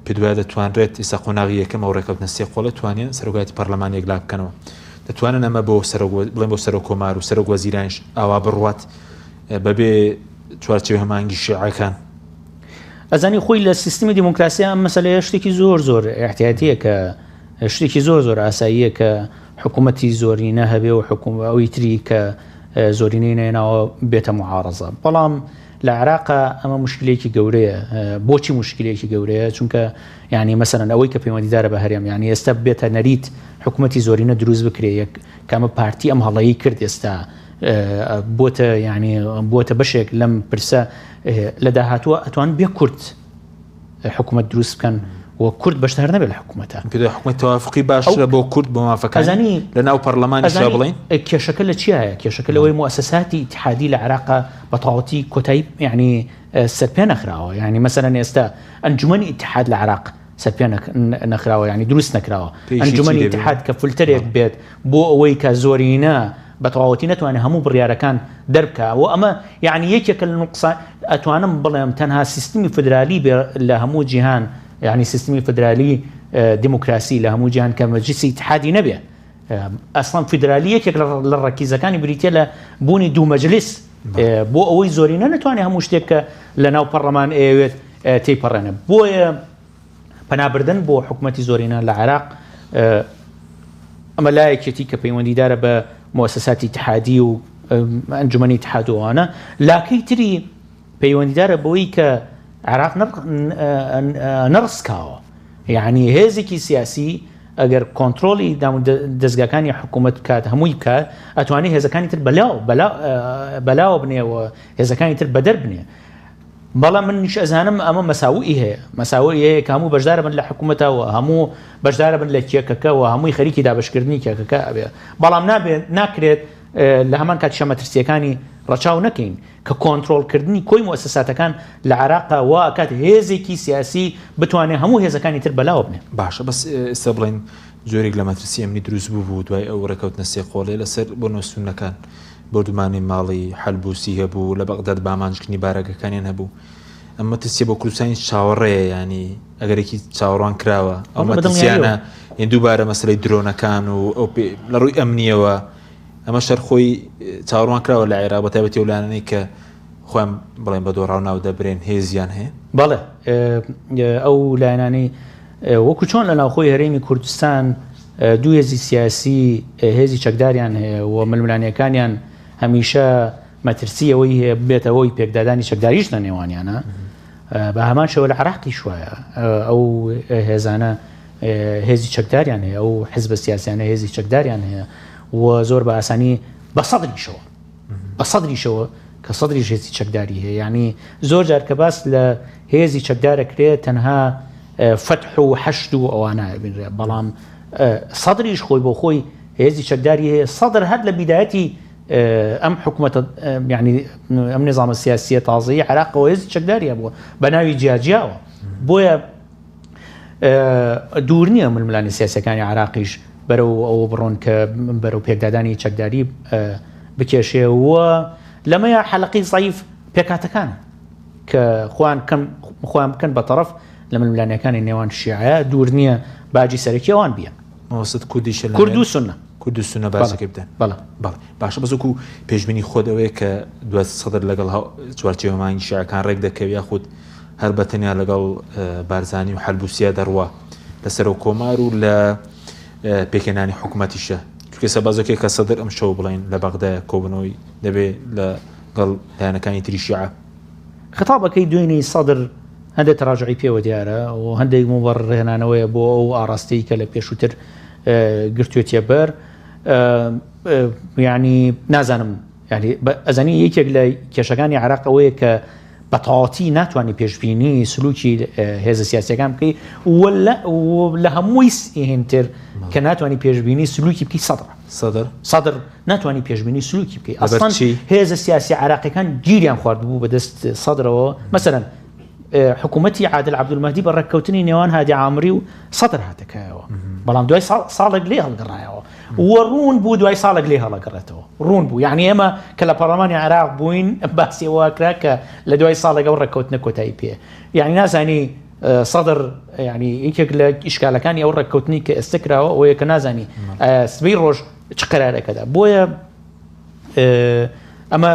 پێدوایە دەتوانرێت ئێستا قۆناغی یەکەم ئەو ڕێکەوتنە سێقۆڵە توانێن سەرۆکایەتی پەرلەمان یەکلا بکەنەوە دەتوانن ئەمە بۆ بڵێن بۆ سەرۆک کۆمار و سەرۆک وەزیرانش ئاوا بڕوات بەبێ چوارچێوەی هەمانگی شیعەکان. ئەزانی خۆی لە سیستمی دیموکراسی ئەم مەسەلەیە شتێکی زۆر احتیاطیە کە شتێکی زۆر ئاساییە کە حکوومەتی زۆرینە هەبێ و ئەوی تری کە زۆرینەی نێناوە بێتە معارەزە. بەڵام لە عێراقا ئەمە مشکلێکی گەورەیە. بۆچی مشکلێکی گەورەیە؟ چونکە یعنی مەسەلەن ئەوەی کە پەیوەندیدارە بە هەرێم یعنی ئێستا بێتە نەریت حکوومەتی زۆرینە دروست بکرێ کامە پارتی ئەم هەڵەیی کرد ئێستا بۆتە بەشێک لەم پرسە لە داهاتووە ئەتوان بێ کورد حکوومەت دروست بکەن و کورد بەشدار نەبێت لە حکوومەتە. حکوومەت توافقی باشە بۆ کورد بۆ مافەکانی لە ناو پەرلەمانیشا بڵین کێشەکە لە چیایە؟ کێشەکە لەوەی مؤسساتی اتحادی لە عێراقا بەتەواوەتی کۆتایی یعنی سەرپێ نەخراوە. یعنی مەسەلەن ئێستا ئەنجومەنی اتحاد لە عێراق سەرپێ نەخراوە یعنی دروست نەکراوە. ئەنجومەنی اتحاد کە فولتەرێک بێت بۆ ئەوەی کە زۆرینە بەتەواوەتی نەتوانێت هەموو بڕیارەکان دەربکە و ئەمە یعنی یەکێکە لە نوقسان ئەتوانم بڵێم تەنها سیستمی فدرالی لە هەموو جیهان یعنی سیستمی فدرالی دیموکراسی لە هەموو جیهان کە مەجلیسی اتحادی نەبێ ئەسڵان فدرالی یەکێک لە ڕەکیزەکانی بریتە لە بوونی دوو مەجلیس بۆ ئەوەی زۆرینە نەتوانێت هەموو شتێک کە لە ناو پەرلەمان ئەوێت تێیپەڕێنە. بۆیە پەنابردن بۆ حکوومەتی زۆرینە لە عێراق ئەمە لایەکێتی کە پەیوەندیدارە بە مؤسساتی اتحادی و ئەنجومەنی اتحادوانە. لاکەی تری پەیوەندیدارە بەوەی کە عێراق نەڕسکاوە یعنی هێزێکی سیاسی ئەگەر کۆنتترۆلی دەستگاکانی حکوومەت بکات هەمووی بکات ئەتوانێت هێزەکانی تر بەلاوە بنێەوە هێزەکانی تر بەدەر بنێ. بەڵام من نیش ئەزانم ئەمە مەساوی هەیە مەساوی هەیە کە هەموو بەشدارە بن لە حکوومەتەوە هەموو بەشدارە بن لە کێکەکەەوە هەمووی خەریکی دابشکردنی کێکەکە ئەبێ. بەڵام ناکرێت لە هەمان کات شەمەترسیەکانی ڕەچاو نەکەین کە کۆنتترۆلکردنی کۆی مؤسساتەکان لە عێراقا وا ئەکات هێزێکی سیاسی بتوانێت هەموو هێزەکانی تر بەلاوە بنێ. باشە بەس ئێستا بڵین زۆرێک لە مەترسی ئەمنی دروست بوو دوای ئەو ڕێکەوتنە سێقۆڵێ لەسەر بۆ نووسونەکان بردومانی ماڵی حەلبوسی هەبوو لە بەغداد بامانجکردنی بارەکەکانیان هەبوو. ئەمە ترسیە بۆ کوردستانی چاوەڕێیە ینی ئەگەرێکی چاوەڕوان کراوە ئەو مەترسیانە دووبارە مەسلەی درۆنەکان و ئەو لە ڕووی ئەمنیەوە ئەمە شەر خۆی چاوەڕوان کراوە لە عێراق بە تایبەتی وڵانەی کە خۆیان بڵێن بە دۆڕاو ناو دەبرێن هێزیان هەیە. بەڵێ ئەو لایەنانەی وەکو چۆن لە ناوخۆی هەرێمی کوردستان دوو هێزی سیاسی هێزی چەکداریان هەیە و ململانیەکانیان هەمیشە مەترسیەوەی هەیە بێتەوەی پێکدادانی چەکداریش لە نێوانیانە بە هەمان شەوە لە عێراقی شوایە ئەو هێزانە هێزی چەکداریان هەیە ئەو حیزبە سیاسیانە هێزی چەکداریان هەیە و زۆر بە ئاسانی بە سەدریشەوە کە سەدریش هێزی چەکداری هەیە. ینی زۆر جار کە باس لە هێزی چەکدارەکرێت تەنها فتح و حەشت و ئەوانە بینرێ بەڵام سەدریش خۆی بۆ خۆی هێزی چەکداری هەیە. سەدر هەر لە بیدایەتی ئەم حکوومەتە ینی ئەم نظامە سیاسیە تازەیی عێراقەوە هێزی چەکداریە بووە بە ناوی جیاجیاوە. بۆیە دوور نییە ململانی سیاسەکانی عێراقیش بەرەو ئەوە بڕۆن کە بەرەو پێکدادانی چەکداری بکێشێەوە. لەمەیە حەلقی زەیف پێکاتەکان کە خۆیان بکەن بە تەرەف لە ململانیەکانی نێوان شیعە دوور نییە باجی سەرەکی ئەوان بیان. مەوەسط کوردیشە کورد و سونە کورد و سونە باسەکەی بدەن. بەڵێ باشە بەزوەکو پێشبینی خۆت ئەوەیە کە دوای سەدر لەگەڵ چوارچێوە مانگی شیعەکان ڕێک دەکەوێت یاخود هەر بەتەنیا لەگەڵ بارزانی و حەلبوسیە دەڕوا لەسەر و کۆمار و لە پێکێنانی حکوومەتیشە چونکە سەبازۆکێک کە سەدر ئەم شەو بڵین لە بەغدایە کۆبنەوەی دەبێت لەگەڵ لایەنەکانی تری شیعە. خەتابەکەی دوێنەی سەدر هەندێک تەراجعی پێوە دیارە و هەندێک مبەڕێنانەوەیە بۆ ئەو ئاڕاستەی کە لە پێشووتر گرتوێتە بەر یعنی نازانم ینی ئەزانی یەکێک لە کێشەکانی عێراق ئەوەیە کە بە تەواوەتی ناتوانانی پێشبینی سلوکی هێزە سیاسیەکان بکەیت لە هەمووی هێنتر کە ناتوانانی پێشبینی سلوکی بکەی سەدر ناتوانانی پێشبینی سلوکی بکەیت. ئەسڵەن هێزە سیاسی عێراقیەکان گیریان خواردبوو بەدەست سەدرەوە. مەسەلەن حکوومەتی عادل عەبدولمەهدی بە ڕێککەوتنی نێوان هادی عامری و سەدر هاتەکەیەوە بەڵام دوای ساڵێک لێ هەڵگەڕایەوە وە ڕوون بوو دوای ساڵێک لێ هەڵەگەڕێتەوە ڕوون بوو یعنی ئێمە کە لە پەرلەمانی عێراق بووین باسیەوەکرا کە لە دوای ساڵێک ئەو ڕێککەوتنە کۆتایی پێ یعنی نازانی سەدر ینی یەکێک لە ئیشکالەکانی ئەو ڕێککەوتنی کە ئێستا کراوە ئەوەیە کە نازانی سبەی ڕۆژ چ قەرارەکەدا بۆیە ئەمە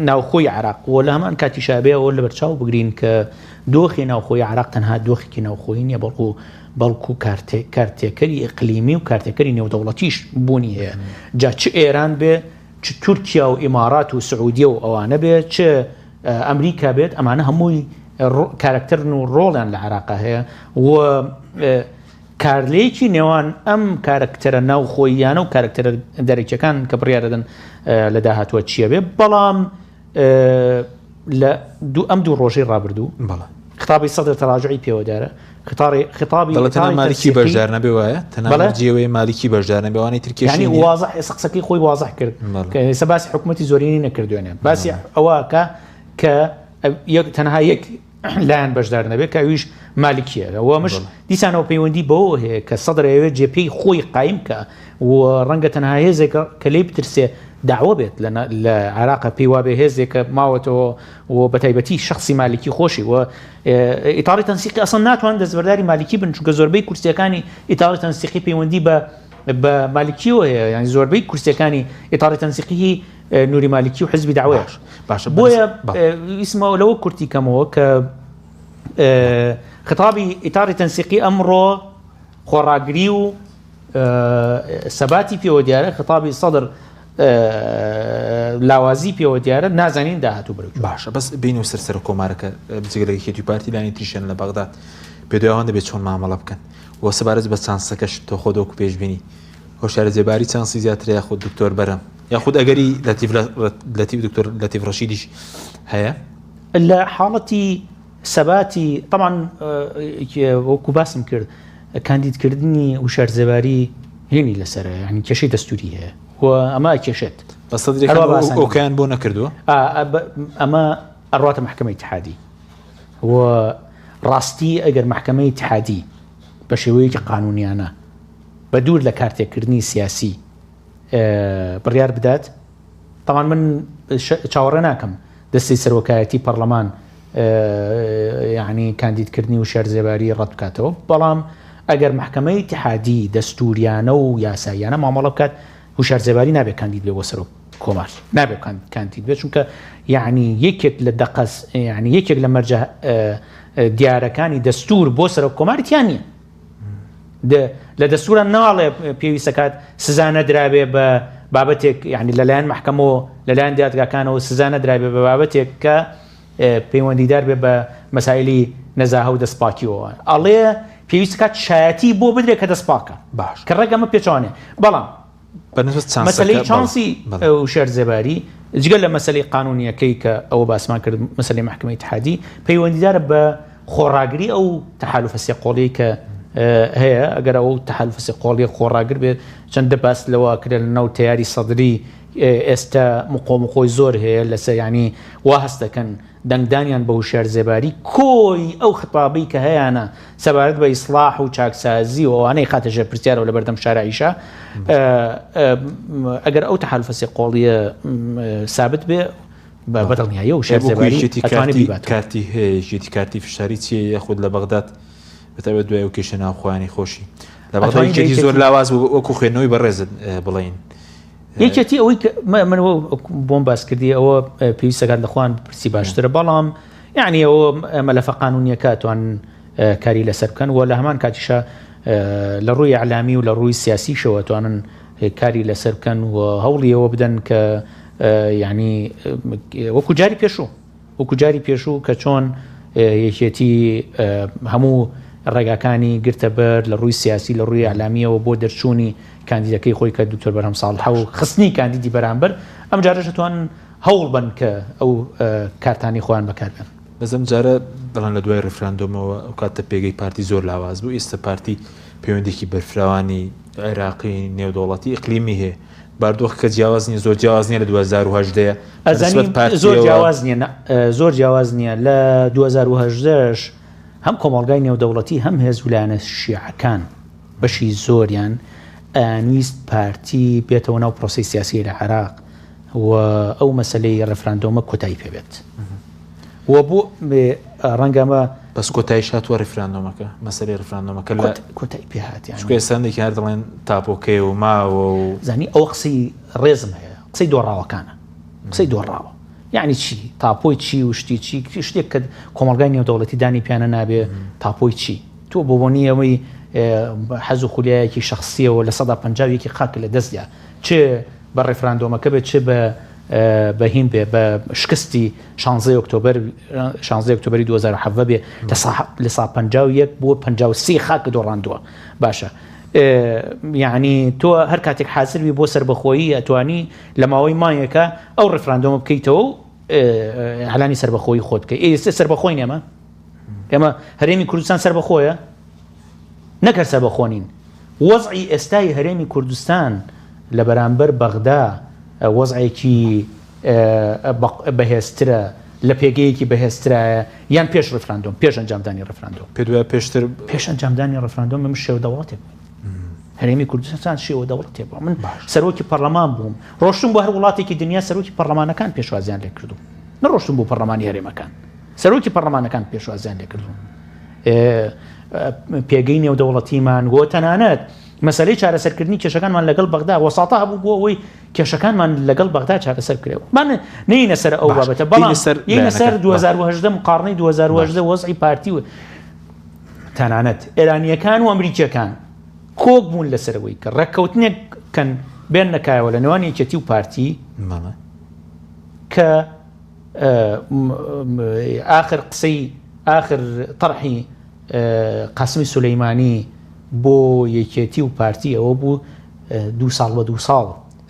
ناوخۆی عراق و لە هەمان کاتی شابێەوە لە بەرچاو بگرین کە دۆخی ناوخۆی عراق تەنها دۆخێکی ناوخۆی نیە بەڵکو کارتێکەری ئیقلیمی و کارتێکەری نێودەوڵەتیش بوونی هەیە جا چ ئێران بێ چ تورکیا و ئیمارات و سعودیە و ئەوانە بێ چ ئەمریکا بێت ئەمانە هەمووی کارکتەرن و ڕۆڵیان لە عراقا هەیە و کارلەیەکی نێوان ئەم کارکتەرە ناوخۆییانە و کارکتەرە دەرەکیەکان کە بڕیاردەدەن لە داهاتوە چییە بێ بەڵام لە ئەم دوو ڕۆژەی ڕابردوو خطابی سەدر تەراجعی پێوەدارە خطابی مالیکی بەشدار نەبێ وایە تەنها جێوەی مالیکی بەشدار نەبێوانی ترکیشی واضح قسەکەی خۆی واضح کرد کە باسی حکوومەتی زۆرینی نەکردوێنێ باسی ئەوەکە کە تەنها یەک لایەن بەشدار نەبێت کە ئەویش مالیکیە ئەوە مش دیسانەوە پەیوەندی بەوە هەیە کە سەدر ئەوێت جێپەی خۆی قایم کە و ڕەنگە تەنها هێزێک کە لێی بترسێ داوا بێت لە عراقە پێی وابێ هێزێکە ماوەتەوە و بەتایبەتی شخصی مالیکی خۆشی و ئیتاڵی تەنسیقی ئەسڵ ناتوان دەستبەرداری مالیکی بن چونکە زۆربەی کورسیەکانی ئیتاڵی تەنسیقی پەیوەندی بە مالیکیەوە هەیە یانی زۆربەی کورسیەکانی ئیتاڵی تەنسیقی نوری مالیکی و حزبی داوایش باشە بۆیە ئیسمەوە لەوە کورتی کەمەوە کە خطابی ئیتاڵی تەنسیقی ئەمڕۆ خۆڕاگری و سەباتی پێوە دیارە خطابی سەدر لاوازی پێوە دیارە نازانین داهاتوو بڕ باشە بەس بین و سەر کۆمارەکە بجگەلەکێتی پارتی لانی تریشن لە بەغداد پێدوایان دەبێت چۆن مامەڵە بکەن وە سەبارەت بە چانسەکەش تۆ خۆدۆک پێشبینی هۆشارە جێباری چانسی زیاتر یاخود دکتۆر بەرەم یاخود ئەگەری لەتیف دکتۆر لەتیف ڕەشیدیش هەیە لە حاڵەتی سەباتی طبعا وەکو باسم کرد کاندیدکردنی وشار زێباری هێنی لەسەرە ینی کێشەی دەستوری هەیە و ئەمە کێشێت ئۆکیان بۆ نەکردووە ئەمە ئەڕاتە محکەمەی اتحادی و ڕاستی ئەگەر محکەمەی اتحادی بە شێوەیەکی قانونیانە بە دوور لە کارتێکردنی سیاسی بڕیار بدات طبعا من چاوەڕێ ناکەم دەستی سەرۆکایەتی پەرلەمان یعنی کاندیدکردنی وشار زێباری ڕەت بکاتەوە بەڵام ئەگەر محکەمەی اتحادی دەستوریانە و یاساییانە مامەڵە بکات وشار زێباری نابێت کاندید بێ بۆ سەر کۆمار نابێت کاندید بێت چونکە یعنی یەکێک لە دەقەس یعنی یەکێک لە مەرجە دیارەکانی دەستور بۆ سەر کۆماریتیان نییە لە دەستوران ناڵێ پێویستە کات سزانە درابێ بە بابەتێک یعنی لەلایەن محکەمەوە لەلایەن دادگاکانەوە سزانە درابێ بە بابەتێک کە پەیوەندیدار بێ بە مەسائلی نەزاهە و دەستپاکیەوە ئەڵێ پێویست کات شایەتی بۆ بدرێت کە دەستپاکە باش کە ڕێگەمە پێچوانێ بەڵام مەسەلەی چانسی وشار زێباری جگە لە مەسەلەی قانونیەکەی کە ئەوە باسمان کرد مەسەلەی محکەمەی اتحادی پەیوەندیدارە بە خۆڕاگری ئەو تەحالوفە سێقۆڵی کە هەیە ئەگەر ئەو تەحالوفە سێقۆڵی خۆڕاگر بێت چەندە باس لەوە کرێ لە ناو تەیاری سەدری ئێستا مقۆمقۆی زۆر هەیە لەسەر ینی وا هەست دەکەن دەنگدانیان بە وشار زێباری کۆی ئەو خطابی کە هەیەە سەبارەت بە ئیسلاح و چاکسازی و ئەوانەی خاتەژە پرسیارەوە لە بەردەم شارعیشە ئەگەر ئەو تەحالوفە سێقۆڵیە ثابت بێ بەدڵنیایە وشار زێباری کارتی هەیە کارتی فشاری چیە یاخود لە بەغداد بەتابەت دوای و کێشە ناوخوانی خۆشی لە بەغداد زۆر لاواز وەکو خوێندنەوەی بەڕێزت بڵین یەکێتی ئەوەی منەوە بۆم باس کردی ئەوە پێویستەکان دەخوان پرسی باشترە بەڵام یعنی ئەوە مەلەفە قانونیەکە توان کاری لەسەر بکەن و لە هەمان کاتیشە لە ڕووی علامی و لە ڕووی سیاسیشەوە توانن کاری لەسەر بکەن و هەوڵی ئەوە بدەن کە یعنی وەکو جاری پێشوو کە چۆن یەکێتی هەموو ڕێگاکانی گرتە بەر لە ڕووی سیاسی لە ڕووی علامیەوە بۆ دەرچوونی کاندیدەکەی خۆی کە دکتۆر بەرهەم ساڵح و خستنی کاندیدی بەرامبەر ئەم جارە دەتوان هەوڵ بن کە ئەو کارتانی خۆیان بەکاربێن بەزەم جارە بەڵام لە دوای ڕفراندۆمەوە ئەو کاتە پێگەی پارتی زۆر لاواز بوو ئێستا پارتی پەیوەندێکی بەرفراوانی عێراقی نێودوڵەتی ئیقلیمی هەیە باردۆخ کە جیاواز نیە زۆر جیاواز نیە لە 2018 زۆر جیاواز نییە لە 2018ش هەم کۆمەڵگای نێودەوڵەتی هەم هێز ویلایەنە شیعەکان بەشی زۆریان ئەویست پارتی بێتەوە ناو پرۆسی سیاسی لە عێراق و ئەو مەسلەی ڕێفراندۆمە کۆتایی پێبێت و بۆ ڕەنگەمە بەس کۆتایی شاتوە ڕێفراندۆمەکە مەسەلەی ڕێفراندۆمەکە لە کۆتایی پێهات سندێکی هەر دەڵێن تاپۆکەی و ماوە و زانی ئەو قسەی ڕێزم هەیە قسەی دۆڕاوەکانە قسەی دۆڕاوە یعنی چی تاپۆی چی و شتی چی شتێک کە کۆمەلگای نێودەوڵەتی دانی پیانە نابێ تاپۆی چی تۆ بۆ بۆنی ئەوەی حەز و خولیایەکی شخصیەوە لە 150 خاک لە دەستیا چ بە ڕێفراندۆمەکە بێت چ بە هیم بێ بە شکستی 16 ئۆکتۆبری 2007 بێ لە 151 بۆ 53 خاک دۆڕاندووە باشە یعنی تۆ هەر کاتێک حاضروی بۆ سربەخۆیی ئەتوانی لە ماوەی مایەکە ئەو ڕێفراندۆمە بکەیتەوە ئەعلانی سربەخۆیی خۆت بکەیت ئێستا سربەخۆین ئێمە هەرێمی کوردستان سربەخۆیە نەکەر سربەخۆنین وەزعی ئێستای هەرێمی کوردستان لە بەرامبەر بەغدا وەزعێکی بەهێزترە لە پێگەیەکی بەهێزترایە یان پێش ڕێفراندۆم پێش ئەنجامدانی ڕێفراندۆم پێ پێشتر پێش ئەنجامدانی ڕێفراندۆم من شێوە دەوڵەتێک هەرێمی کوردستان شێوە دەوڵەتێک بووە من سەرۆکی پەرلەمان بووم ڕۆشتم بۆ هەر وڵاتێکی دنیا سەرۆکی پەرلەمانەکان پێشوازیان لێ کردو نەڕۆشتم بۆ پەرلەمانی هەرێمەکان سەرۆکی پەرلەمانەکان پێشوازیان لێ کردو پێگەی نێودەوڵەتیمان گۆ تەنانەت مەسەلەی چارەسەرکردنی کێشەکانمان لەگەڵ بەغدا وەساتە هەبوو بۆ ئەوەی کێشەکانمان لەگەڵ بەغدا چارەسەر کرێەوە من نینە سەر ئەو بابەتە بەڵام یینە سەر 2010 مقارنەی 2010 وەزعی پارتی و تەنانەت ئێرانیەکان و ئەمریکیەکان کۆک بوون لەسەرەوەی کە ڕێککەوتنێک کەن بێن نەکایەوە لە نێوان یەکێتی و پارتی کە آخر قسەی آخر طرحی قاسمی سولەیمانی بۆ یەکێتی و پارتی ئەوە بوو 2 ساڵ بە 2 ساڵ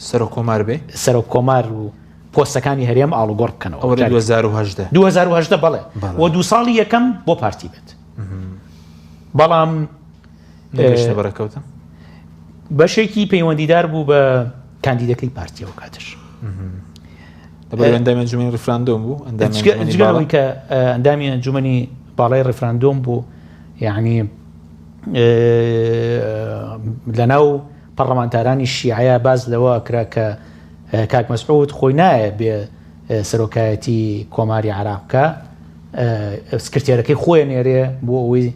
سەرۆکۆمار بێ سەرۆکۆمار و پۆستەکانی هەرێم ئاڵوگۆڕ بکەنەوە 2010 بەڵێ و 2 ساڵی یەکەم بۆ پارتی بێت بەڵام بەڕێکەوتن بەشێکی پەیوەندیدار بوو بە کاندیدەکەی پارتیەوە کاتش ئەندامی ئەنجومەنی ڕێفراندۆم بوو ئەندامی کە ئەندامی ئەنجومەنی باڵای ڕێفراندۆم بوو یعنی لەناو پەرلەمانتارانی شیعەیە باز لەوە کرا کە کاک مەسعود خۆی نایە بێ سەرۆکایەتی کۆماری عێراق بکە سکرتێرەکەی خۆی نێرێ بۆ ئەوەی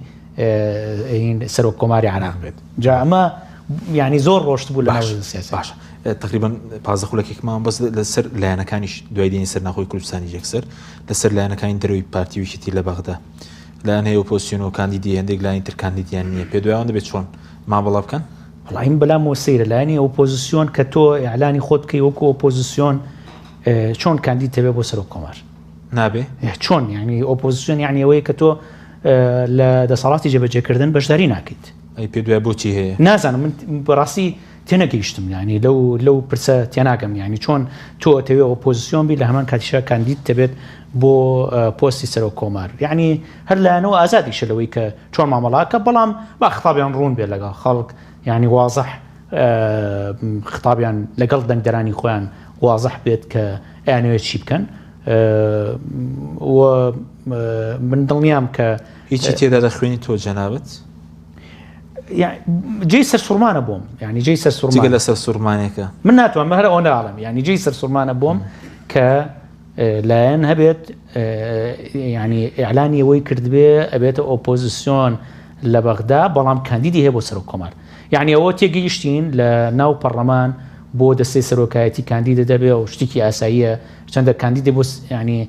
سەرۆک کۆماری عێراق بێت جا ئەمە یعنی زۆر ڕۆشت بوو لە سیاسی باش تقریبا 15 خولەکێکمان بەس لەسەر لایەنەکانیش دوای دێنی سەر ناخۆی کوردستانی یەکسەر لەسەر لایەنەکانی دەرەوەی پارتی ویشتی لە بەغدا لایەن هەیە ئۆپۆزیسیۆن و کاندیدی هەندێک لایەنی تر کاندیدیان نییە پێ دوایەوە دەبێت چۆن مابەڵا بکەن وڵایم بەلامەوە سەیرە لایەنی ئۆپۆزیسیۆن کە تۆ ئیعلانی خۆت بکەی وەکو ئۆپۆزیسیۆن چۆن کاندید تەبێ بۆ سەرۆک کۆمار نابێ چۆن یعنی ئۆپۆزیسیۆن یعنی ئەوەیە کە تۆ لە دەسەڵاتی جێبەجێکردن بەشداری ناکەیت ئەی پێ دوای بۆچی هەیە نازانم من بەڕاستی تێنەگەیشتم یعنی لەو پرسە تێناگەم یعنی چۆن تۆ ئەتەوێ ئۆپۆزیسیۆن بی لە هەمان کاتیشا کاندید تەبێت بۆ پۆستی سەرۆک کۆمار یعنی هەر لایەنەوە ئازادیشە لەوەی کە چۆن مامەڵاکە بەڵام با خطابیان ڕوون بێت لەگەڵ خەڵک یعنی وازح خطابیان لەگەڵ دەنگدەرانی خۆیان وازح بێت کە ئەیانەوێت چی بکەن و من دڵنیام کە هیچی تێدا دەخوێنی تۆ جەنابەت جێی سەر سوورمانە بۆم یعنی جێی سەر سوورمان لە سەر سوورمانێکە من ناتوانم هەر ئەوە ناڵم یعنی جێی سەر سوورمانە بۆم کە لایەن هەبێت ینی ئیعلانی ئەوەی کردبێ ئەبێتە ئۆپۆزیسیۆن لە بەغدا بەڵام کاندیدی هەیە بۆ سەرۆک کۆمار یعنی ئەوە تێگەیشتین لە ناو پەرلەمان بۆ دەستەی سەرۆکایەتی کاندیدە دەبێ و شتێکی ئاساییە چەندە کاندیدە بۆ ینی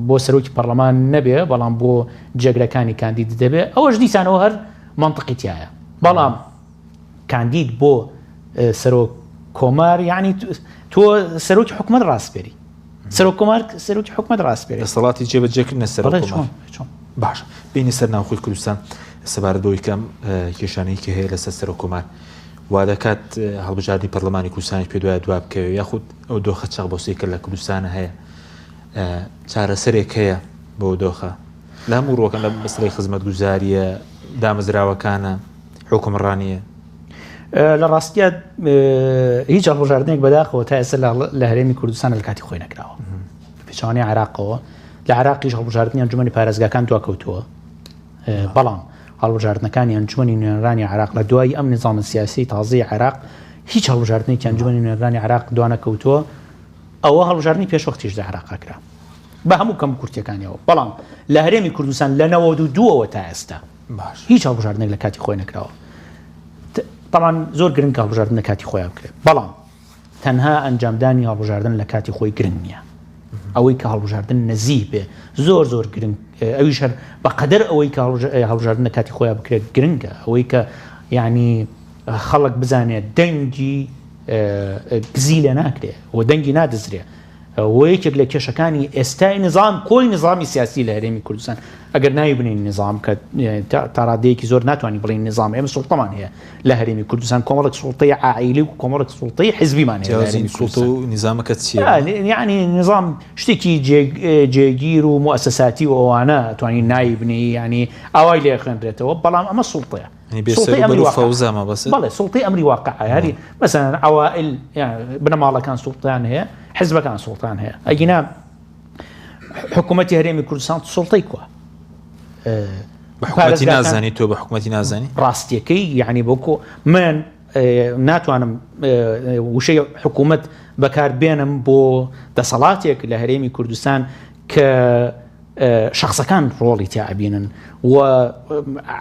بۆ سەرۆکی پەرلەمان نەبێ بەڵام بۆ جێگرەکانی کاندید دەبێ ئەوەش دیسانەوە هەر منطقی تایە بەڵام کاندید بۆ سەرۆک کۆمار یعنی تۆ سەرۆکی حکومەت ڕاستپێری سەرۆک کۆمار سەرۆکی حکومەت ڕاستپێری دەسەڵاتی جێبەجێکردنە سەرۆک کۆمار باش بینی سەر ناوخۆی کوردستان سەبارەت بەوەی کەم کێشانەی کە هەیە لەسەر سەرۆک کۆمار وا دەکات هەڵبژاردننی پەرلەمانی کوردستانی پێ دوای دواب بکەوێت یاخود ئەو دۆخە چاق بۆسەی کە لە کوردستانە هەیە چارەسەرێک هەیە بۆ دۆخە لە هەموو ڕۆکەن لە مەسلەی خزمەتگوزاریە دامەزراوەکانە حکومڕانیە لە ڕاستیە هیچ هەڵبژاردنێک بەداخەوە تا ئێستا لە هەرێمی کوردستان لە کاتی خۆی نەکراوە پێچوانی عێراقەوە لە عێراقیش هەڵبژاردننی ئەنجومەنی پارێزگاکان دواکەوتووە بەڵام هەڵبژاردنەکانی ئەنجومەنی نوێنەرانی عێراق لە دوای ئەم نظامە سیاسی تازەی عێراق هیچ هەڵبژاردنێکی ئەنجومەنی نوێنەرانی عێراق دوانە کەوتووە ئەوە هەڵبژاردننی پێشوەختیشدا عێراقا کرا بە هەموو کەم کورتەکانیەوە بەڵام لە هەرێمی کوردستان لە 92ەوە تا ئێستا هیچ هەڵبژاردنێک لە کاتی خۆی نەکراوە. طبعاً زۆر گرنگ هەڵبژاردن لە کاتی خۆیان بکرێت بەڵام تەنها ئەنجامدانی هەڵبژاردن لە کاتی خۆی گرنگ نییە. ئەوەی کە هەڵبژاردن نزیح بێ زۆر گرنگ ئەویش هەر بەقەدەر ئەوەی کە هەڵبژاردن لە کاتی خۆیان بکرێت گرنگە ئەوەی کە یعنی خەڵک بزانێت دەنگی گزی لێ ناکرێ و دەنگی نادەزرێ و یەکێک لە کێشەکانی ئێستای نظام کۆی نظامی سیاسی لە هەرێمی کوردستان ئەگەر ناوی بنین نظام کە تا ڕادەیەکی زۆر ناتوانانی بڵین نظام ئێمە سوڵتەمان هەیە لە هەرێمی کوردستان کۆمەڵێک سوڵتەی عائیلی و کۆمەڵێک سوڵتەی حیزبیمان هەیە نظامەکە چیە؟ یعنی نظام شتێکی جێگیر و مؤسساتی و ئەوانە توانین ناوی بنی ینی ئاوای لێ خوێنرێتەوە بەڵام ئەمە سوڵتەیە بەڵێ سوڵتەی ئەمری واقع هەری مەسەن ئەوائل بنەماڵەکان سوڵتان هەیە حزبەکان سوڵتان هەیە ئەگینا حکوومەتی هەرێمی کوردستان سوڵتەی کووە حکوومەتی نازانی تۆ بە حکوومەتی نازانی ڕاستیەکەی یعنی بۆکۆ من ناتوانم وشەی حکوومەت بەکاربێنم بۆ دەسەڵاتێک لە هەرێمی کوردستان کە شخصەکان ڕۆڵی تیابینن و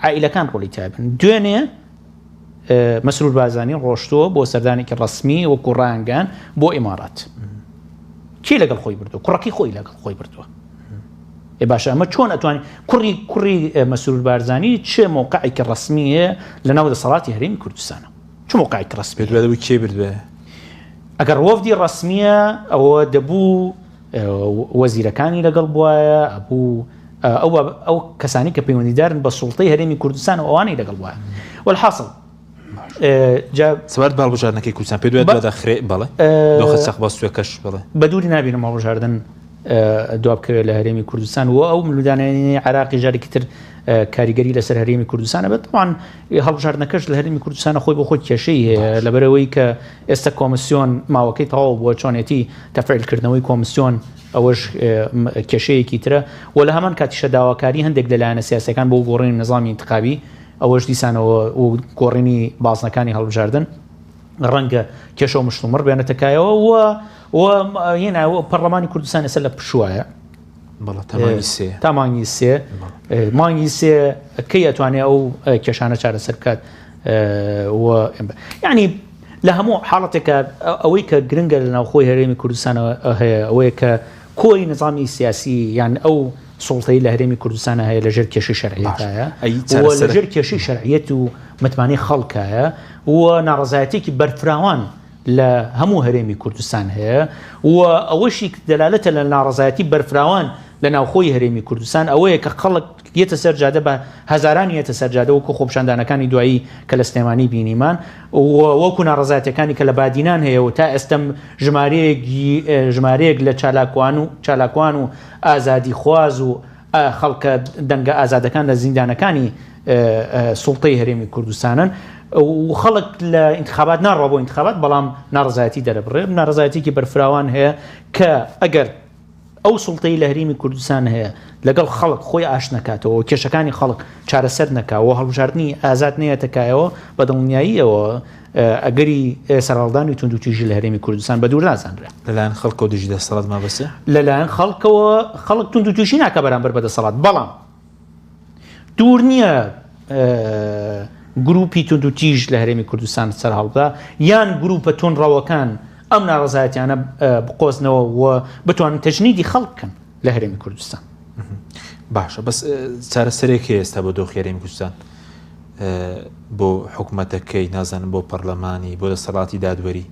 عائیلەکان ڕۆڵی تیابن. دوێنێ مەسرور بارزانی ڕۆشتووە بۆ سەردانێکی ڕسمی و کوڕانگان بۆ ئیمارات کی لەگەڵ خۆی بردو کوڕەکەی خۆی لەگەڵ خۆی بردووە باشە ئەمە چۆن ئەتوانین کوڕی مەسرور بارزانی چه موقعێکی ڕسمیە لە ناو دەسەڵاتی هەرێمی کوردستانە چه موقعێکی ڕسمی دوێ کێ بردوێ ئەگەر وەفدی ڕسمیە ئەوە دەبوو وەزیرەکانی لەگەڵ بووایە ئەبوو ئەو کەسانی کە پەیوەندیدارن بە سوڵتەی هەرێمی کوردستان و ئەوانەی لەگەڵ بووایە والحاصل سەبارەت باڵبژاردنەکەی کوردستان پێ دوێت دەخرێ بەڵێ دۆخە چەق بە سوێکەش بڵێ بە دووری نابینم هەڵبژاردن دواب بکەوێت لە هەرێمی کوردستان و ئەو ملودانانی عراقی جارێکی تر کاریگەری لەسەر هەرێمی کوردستانە بێت طبعاً هەڵبژاردنەکەش لە هەرێمی کوردستانە خۆی بۆ خۆی کێشەی هەیە لەبەرەوەی کە ئێستا کۆمسیۆن ماوەکەی تەواو بووە چۆنێتی تەفعیلکردنەوەی کۆمسیۆن ئەوەش کێشەیەکی ترە و لە هەمان کاتیشە داواکاری هەندێک لەلایەنە سیاسەکان بۆ گۆڕینی نظامی انتخابی ئەوەش دیسانەوە و گۆڕینی بازنەکانی هەڵبژاردن ڕەنگە کێشە و مشتومڕ بێنێتەکایەوە و هێنا پەرلەمانی کوردستان ئێستا لە پشوایە تا مانگی سێ مانگی سێ کەی ئەتوانێت ئەو کێشانە چارەسەر بکات ینی لە هەموو حاڵەتێکە ئەوەی کە گرنگە لە ناوخۆی هەرێمی کوردستانەوە هەیە ئەوەیە کە کۆی نظامی سیاسی یان ئەو سوڵتەی لە هەرێمی کوردستانە هەیە لەژێر کێشەی شەرعیەتایە لەژێر کێشەی شەرعیەت و متمانی خەڵکایە و ناڕەزایەتێکی بەرفراوان لە هەموو هەرێمی کوردستان هەیە و ئەوەشی دەلالەتە لە ناڕەزایەتی بەرفراوان لە ناوخۆی هەرێمی کوردستان ئەوەیە کە خەڵک یەتە سەرجادە بە هەزاران یەتە سەرجادە وەکو خۆپشاندانەکانی دوایی کە لە سلێمانی بینیمان وەکو ناڕەزایەتەکانی کە لە بادینان هەیە و تا ئێستم ژمارەیەک لە چالاکوان و ئازادی خواز و خەڵکە دەنگە ئازادەکان لە زیندانەکانی سوڵتەی هەرێمی کوردستانن و خەڵک لە انتخابات ناڕوا بۆ انتخابات بەڵام ناڕەزایەتی دەرەبڕێ ناڕەزایەتێکی بەرفراوان هەیە کە ئەگەر ئەو سوڵتەی لە هەرێمی کوردستان هەیە لەگەڵ خەڵک خۆی ئاش نکاتەوە کێشەکانی خەڵک چارەسەر نەکاوە هەڵبژاردننی ئازاد نەیەتەکایەوە بە دڵنیاییەوە ئەگەری سەرهەڵدانی توندوتیژی لە هەرێمی کوردستان بە دوور نازانرێت لەلایەن خەڵکە و دژی دەسەڵات مابەسە لەلایەن خەڵکەوە خەڵک توندوتیژی ناکە بەرامبەر بە دەسەڵات بەڵام دوور نییە گروپی توندوتیژ لە هەرێمی کوردستان سەرهەڵدا یان گروپە تۆنڕەوەکان ئەم ناڕەزایەتیانە بقۆزنەوە و بتوانن تەجنیدی خەڵک بکەن لە هەرێمی کوردستان. باشە بەس چارەسەرێکی ئێستا بۆ دۆخی هەرێمی کوردستان بۆ حکوومەتەکەی نازانم بۆ پەرلەمانی بۆ دەسەڵاتی دادوەری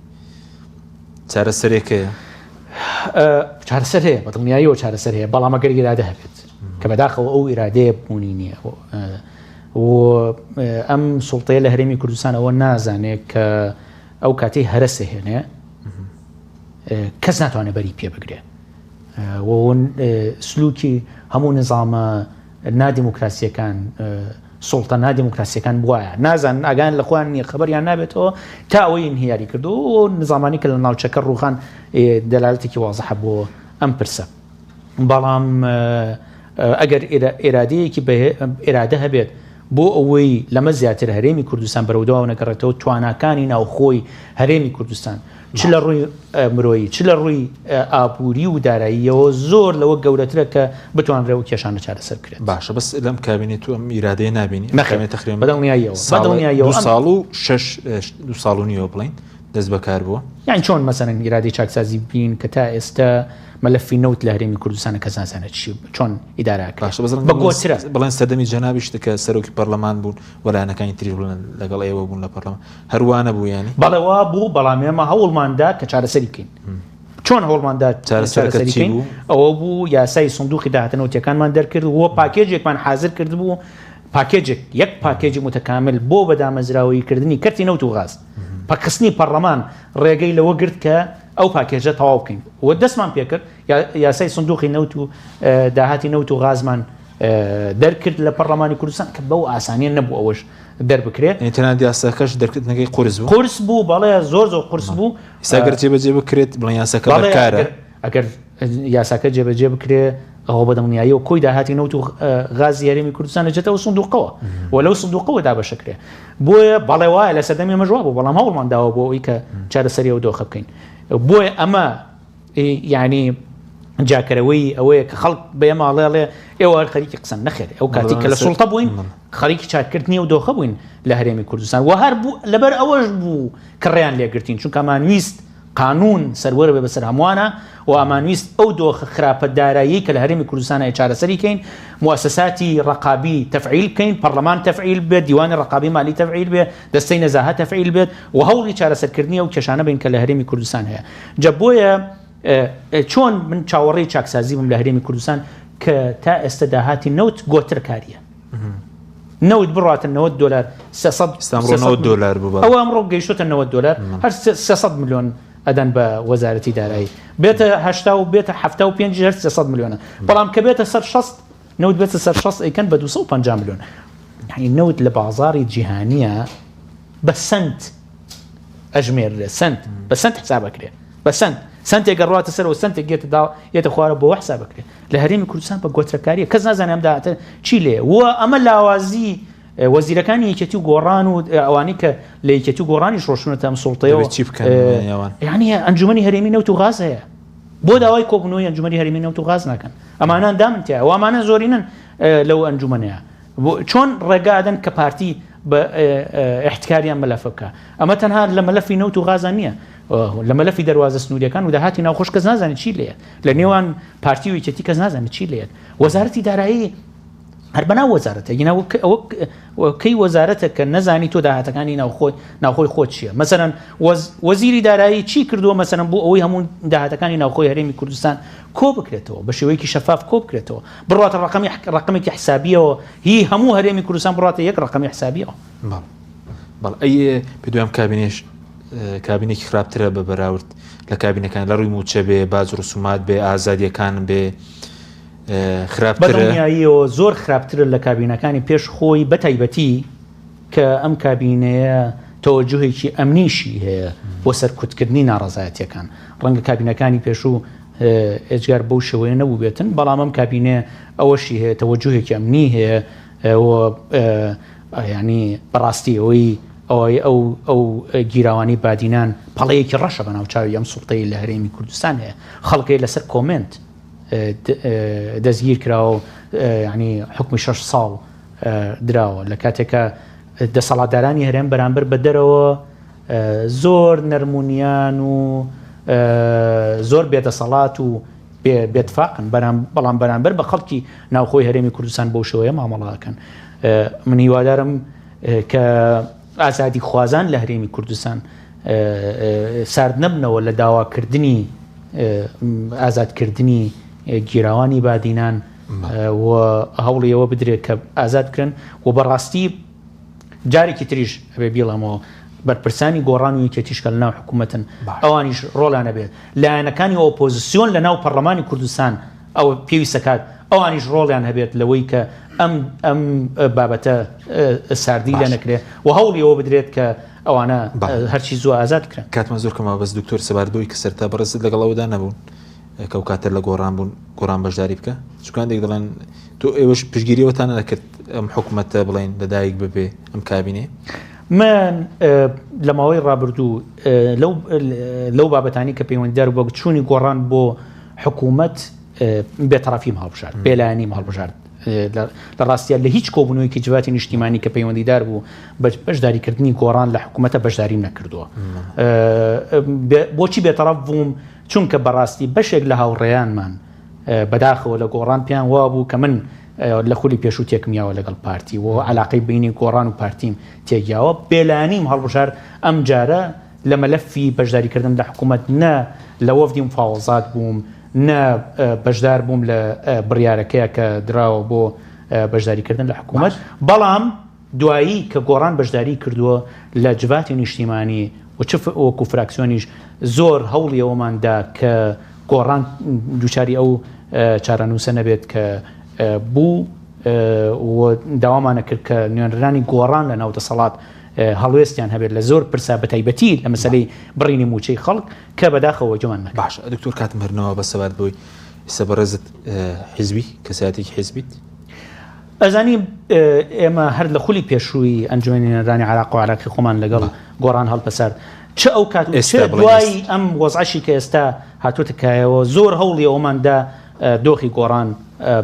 چارەسەرێکەیە چارەسەر هەیە بە دڵنیاییەوە چارەسەر هەیە بەڵام ئەگەر ئیرادە هەبێت کە بەداخەوە ئەو ئیرادەیە بوونی نییە و ئەم سوڵتەیە لە هەرێمی کوردستان ئەوە نازانێت کە ئەو کاتەی هەرەسە هێنێ کەس ناتوانێت بەری پێ بگرێ و سلوکی هەموو نظامە نادیموکراسیەکان سوڵتە نادیموکراسیەکان بواە نازان ئاگان لە خۆیان نییە خەبەریان نابێتەوە تا ئەوەی انهیاری کردو و نظامانی کە لە ناوچەکە ڕوخان دەلالەتێکی وازەحە بۆ ئەم پرسە بەڵام ئەگەر ئێرادەیەکی ئێرادە هەبێت بۆ ئەوەی لەمە زیاتر هەرێمی کوردستان بەرەوداوە نەگەڕێتەوە تواناکانی ناوخۆی هەرێمی کوردستان چ لە ڕووی مرۆیی چ لە ڕووی ئابووری و داراییەوە زۆر لەوە گەورەترە کە بتوانرێ و کێشانە چارەسەر بکرێت. باشە بەس لەم کابینێت و ئەم ئیرادەیە نبینی نەخێت بەدڵنیاییەوە 2 ساڵ و نیوە بڵین دەست بەکار بووە یان چۆن مەسەرەن ئیرادی چاکسازی بین کە تا ئێستا مەلەفی نەوت لە هەرێمی کوردستانە کەس نازانێت چۆن ئیداراکە بە گۆچرە بڵێن سەردەمی جەنابیشتە کە سەرۆکی پەرلەمان بوون وەلایەنەکانی تریش بڵێن لەگەڵ ئێوە بوون لە پەرلەمان هەروانە بوو ینی بەڵێوا بوو بەڵام ئێمە هەوڵماندا کە چارەسەری بکەین. چۆن هەوڵماندا چارەسەریکەین ئەوە بوو یاسای سندوقی داهاتنەوتیەکانمان دەرکرد وە پاکێجێکمان حازر کرد بوو پاکێجێک یەک پاکێجی متکامل بۆ بەدامەزراوەیکردنی کەرتی نەوت و غاز پاکستنی پەرلەمان ڕێگەی لەوە گرت کە ئەو پاکێژە تەواو بکەین و دەستمان پێکرد یاسای سندوقی نەوت و داهاتی نەوت و غازمان دەرکرد لە پەرلەمانی کوردستان کە بەو ئاسانیە نەبوو ئەوەش دەربکرێت تەنانەت یاساکەش دەرکردنەکەی قورس بوو قورس بوو بەڵێ زۆر قورس بوو ئێستا جێبەجێ بکرێت بڵێن یاساکە بەکارە ئەگەر یاساکە جێبەجێ بکرێت ئەوە بەدڵنیایی و کۆی داهاتی نەوت و غازی هەرێمی کوردستان دەچێتەوە سندوقەوە و لەو سندوقەوە دابەشەکرێ بۆیە بەڵێ وایە لە سەردەمی ئێمە جواب بوو بەڵام هەوڵمان داوە بۆ ئەوەی کە چارەسەری ئەو دۆخە بکەین بۆیە ئەمە یعنی جاکەرەوەی ئەوەیە کە خەڵک بە ئێمەڵێ ئێوە خەریکی قسەن نەخێت ئەو کاتی کە لە سوڵتە بووین خەریکی چاکردنی و دۆخە بووین لە هەرێمی کوردستان و هەر بوو لەبەر ئەوەش بوو کە ڕێیان لێگرتین چونکە ئەمانویست قانون سەروەرە بێ بەسەر هەمووانە و ئەمانویست ئەو دۆخە خراپە دارایی کە لە هەرێمی کوردستانە چارەسەری کەین موسساتی ڕقابی تەفعیل بکەین پەرلەمان تەفعیل بێت دیوانی ڕقابی مالی تەفعیل بێت دەستەی نەزاهەت تەفعیل بێت و هەوڵی چارەسەرکردنی ئەو کێشانە بین کە لە هەرێمی کوردستان هەیە جە بۆیە چۆن من چاوەڕێی چاکسازی بم لە هەرێمی کوردستان کە تا ئێستا داهاتی نەوت گۆتر کاریە نەوت بڕاتە $90 $300 بوو ئەوە ئەمڕۆ گەیشتە $90 هەر 300 ملیۆن ئەدەن بە وەزارەتی دارایی بێتە 80 و بێتە 75 300 ملیۆنە بەڵام کە بێتە 160 نەوت بێتە 160 ئەیکەن بە 250 ملیۆن یعنی نەوت لە بازاری جیهانیە بە سنت ئەژمێررێ سنت بە سنت حسابەکرێ بە سنتێک گەڕاتە سەر و سنتێک یێتە خوارە بۆ حسابەکرێ لە هەرێمی کوردستان بە گۆترەکاریە کەس نازانێ ئەم داهاتە چی لێ و ئەمە لاوازی وەزیرەکانی یەکێتی و گۆڕان و ئەوانی کە لە یەکێتی و گۆڕانی شۆشونەتە ئەم سوڵتەیەوە یعنی ئەنجومەنی هەرێمی نەوت و غاز هەیە بۆ داوای کۆبوونەوەی ئەنجومەنی هەرێمی نەوت و غاز ناکەن ئەمانان دامنتیە و ئەمانە زۆرینن لەو ئەنجومەنەیە چۆن ڕێگادەن کە پارتی بە احتکاریان مەلەفە بکە ئەمە تەنها لە مەلەفی نەوت و غازان نییە لە مەلەفی دەواازە سنووریەکان و داهاتی ناوخۆش کەس نازانێت چی لێت لە نێوان پارتی و یەکێتی کەس نازانێت چی لێت وەزارەتی دارایی هەر بەناو وەزارەتە کەی وەزارەتە کە نەزانی تۆ داهاتەکانی ناوخۆی خۆت چییە مەسەرەن وەزیری دارایی چی کردووە مەسەرەن بۆ ئەوەی هەموو داهاتەکانی ناوخۆی هەرێمی کوردستان کۆ بکرێتەوە بە شێوەیەکی شەفاف کۆ بکرێتەوە بڕاتە ڕقمێکی حسابیەوە هی هەموو هەرێمی کوردستان بڕاتە یەک ڕقمی حسابیەوە بەڵ ئەی پێدوام کابینێکی خراپترە بە بەراورد لە کابینەکان لە ڕووی موچە بێ باز ڕسومات بێ ئازادیەکان بێ بەدڵنیاییەوە زۆر خراپترە لە کابینەکانی پێش خۆی بەتایبەتی کە ئەم کابینەیە تەوەجوهێکی ئەمنیشی هەیە بۆ سەرکوتکردنی ناڕەزایەتیەکان ڕەنگە کابینەکانی پێشوو ئێجگار بەو شێوەیە نەبوو بێتن بەڵام ئەم کابینێ ئەوەشی هەیە تەوەجوهێکی ئەمنی هەیە ینی بەڕاستی ئەوەی ئەو گیراوانی بادینان پەڵەیەکی ڕەشە بە ناوچاوی ئەم سوڵتەی لە هەرێمی کوردستان هەیە خەڵکی لەسەر کۆمنت دەستگیر کراوە و ینی حکمی 6 ساڵ دراوە لە کاتێکە دەسەڵاتدارانی هەرێم بەرامبەر بە دەرەوە زۆر نەرمونیان و زۆر بێدەسەڵات و بێتفاقن بەڵام بەرامبەر بە خەڵکی ناوخۆی هەرێمی کوردستان بۆ شێوەیە مامەڵاکەن من هیوادارم کە ئازادی خوازان لە هەرێمی کوردستان سارد نەبنەوە لە داواکردنی ئازادکردنی گیراوانی بادینان و هەوڵیەوە بدرێت کە ئازاد بکەن و بەڕاستی جارێکی تریش هەبێ بیڵەمەوە بەرپرسانی گۆڕان و یەکێتیشکە لە ناو حکوومەتن ئەوانیش ڕۆڵانە بێت لایەنەکانی ئۆپۆزیسیۆن لە ناو پەرلەمانی کوردستان ئەو پێویستە کات ئەوانیش ڕۆڵیان هەبێت لەوەی کە ئەم بابەتە ساردی لە نەکرێت و هەوڵیەوە بدرێت کە ئەوانە هەرچی زوو ئازاد کرن کاتمە زۆر کەمەوە بەس دکتۆر سەباردۆی کە سەرتا بەڕێز لەگەڵەوەدا نەبوون کەو کاتر لە گۆڕان بوون گۆڕان بەشداری بکە چکاندێک دەڵێن تۆ ئێوەش پشگیریەوەتانە دەکرد ئەم حکوومەتە بڵێن لەدایک ببێ ئەم کابینێ من لە ماوەی ڕابردوو لەو بابەتانی کە پەیوەندیدار بۆ چوونی گۆڕان بۆ حکوومەت بێتەڕەفیم هەڵبژارد بێلایەنیم هەڵبژارد لە ڕاستیان لە هیچ کۆبوونەوەیکی جوواتی نیشتیمانی کە پەیوەندیدار بوو بەشداریکردنی گۆڕان لە حکوومەتە بەشداریم نەکردووە بۆچی بێتەڕەف بووم چونکە بەڕاستی بەشێک لە هاوڕێیانمان بەداخەوە لە گۆڕان پێیان وا بوو کە من لە خولی پێشوو تێکمیاوە لەگەڵ پارتی و علاقەی بینی گۆڕان و پارتیم تێگیاوە بێلایەنیم هەڵبژار ئەم جارە لە مەلەفی بەشداریکردن لە حکوومەت نە لە وەفدی مفاوەزات بووم نە بەشدار بووم لە بڕیارەکەیە کە دراوە بۆ بەشداریکردن لە حکوومەت بەڵام دوایی کە گۆڕان بەشداری کردووە لە جواتی نیشتیمانی وەکو فراکسیۆنیش زۆر هەوڵی ئەوماندا کە گۆڕان دووچاری ئەو چارەنووسە نەبێت کە بوو داوامانە کرد کە نوێنەرانی گۆڕان لە ناودەسەڵات هەڵوێستیان هەبێت لە زۆر پرسا بە تایبەتی لە مەسەلەی بڕینی موچەی خەڵک کە بەداخەوە جوان نەکە. باش دکتۆر کاتم هەرنەوە بە سەبات بۆی ئێستا بەڕێزت حیزبی کەساتێکی حیزبیت ئەزانی ئێمە هەر لە خولی پێشووی ئەنجومەنی نوێنەرانی عێراق و عێراقی خۆمان لەگەڵ گۆڕان هەڵبەسەر چ ئەو کات دوای ئەم وەزعشی کە ئێستا هاتووەتەکایەوە زۆر هەوڵی ئەوماندا دۆخی گۆڕان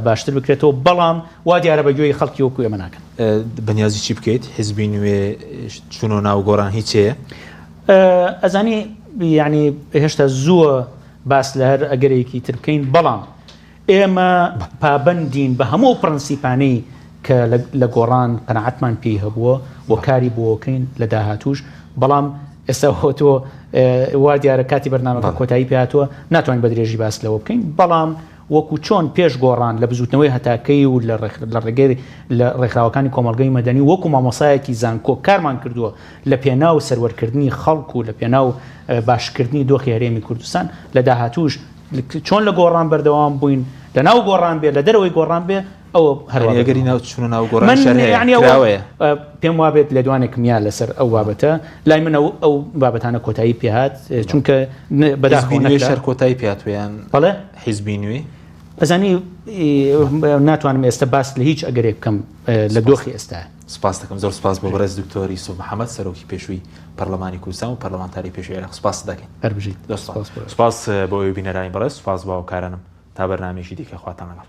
باشتر بکرێتەوە بەڵام وا دیارە بەگوێی خەڵکی وەکو ئێمە ناکەن. بەنیازی چی بکەیت حیزبی نوێ چونۆ ناو گۆڕان هیچ هەیە؟ ئەزانی یعنی هێشتا زووە باس لە هەر ئەگەرێکی تر بکەین بەڵام ئێمە پابەندین بە هەموو پرەنسیپانەی کە لە گۆڕان قەنەعەتمان پێی هەبووە بۆ کاری بۆکەین لە داهاتووش بەڵام ئێستا هۆتۆ وا دیارە کاتی بەرنامەکە کۆتایی پێهاتووە ناتوانین بە درێژی باس لەوە بکەین بەڵام وەکو چۆن پێش گۆڕان لە بزوتنەوەی هەتاکەی و لە ڕێگەی لە ڕێکخراوەکانی کۆمەڵگەی مەدەنی وەکو مامۆسایەکی زانکۆ کارمان کردووە لە پێناو سەروەرکردنی خەڵک و لە پێناو باشکردنی دۆخی هەرێمی کوردستان لە داهاتووش چۆن لە گۆڕان بەردەوام بووین لە ناو گۆڕان بێ لە دەرەوەی گۆڕان بێ ئەوە هەرگەری ناو چونە ناو گۆڕان شەرەیە پێم وابێت لە دوانێک میان لەسەر ئەو بابەتە لای من ئەو بابەتانە کۆتایی پێهات چونکە بەداخەوە شەر کۆتایی پێهاتویان بەڵێ حیزبی نوێ ئەزانی ناتوانم ئێستا باس لە هیچ ئەگەرێک بکەم لە دۆخی ئێستا. سپاس دەکەم زۆر سپاس بۆ بەڕێز دکتۆر یوسوف محەممەد سەرۆکی پێشووی پەرلەمانی کوردستان و پەرلەمانتاری پێشووی عێراق سپاس دەکەین. هەربژیت سپاس بۆ ئەوی بینەرانی بەڕێز سپاس بۆ ئەو کارانم تا بەرنامێکی دیکە خواتان لەگەڵ.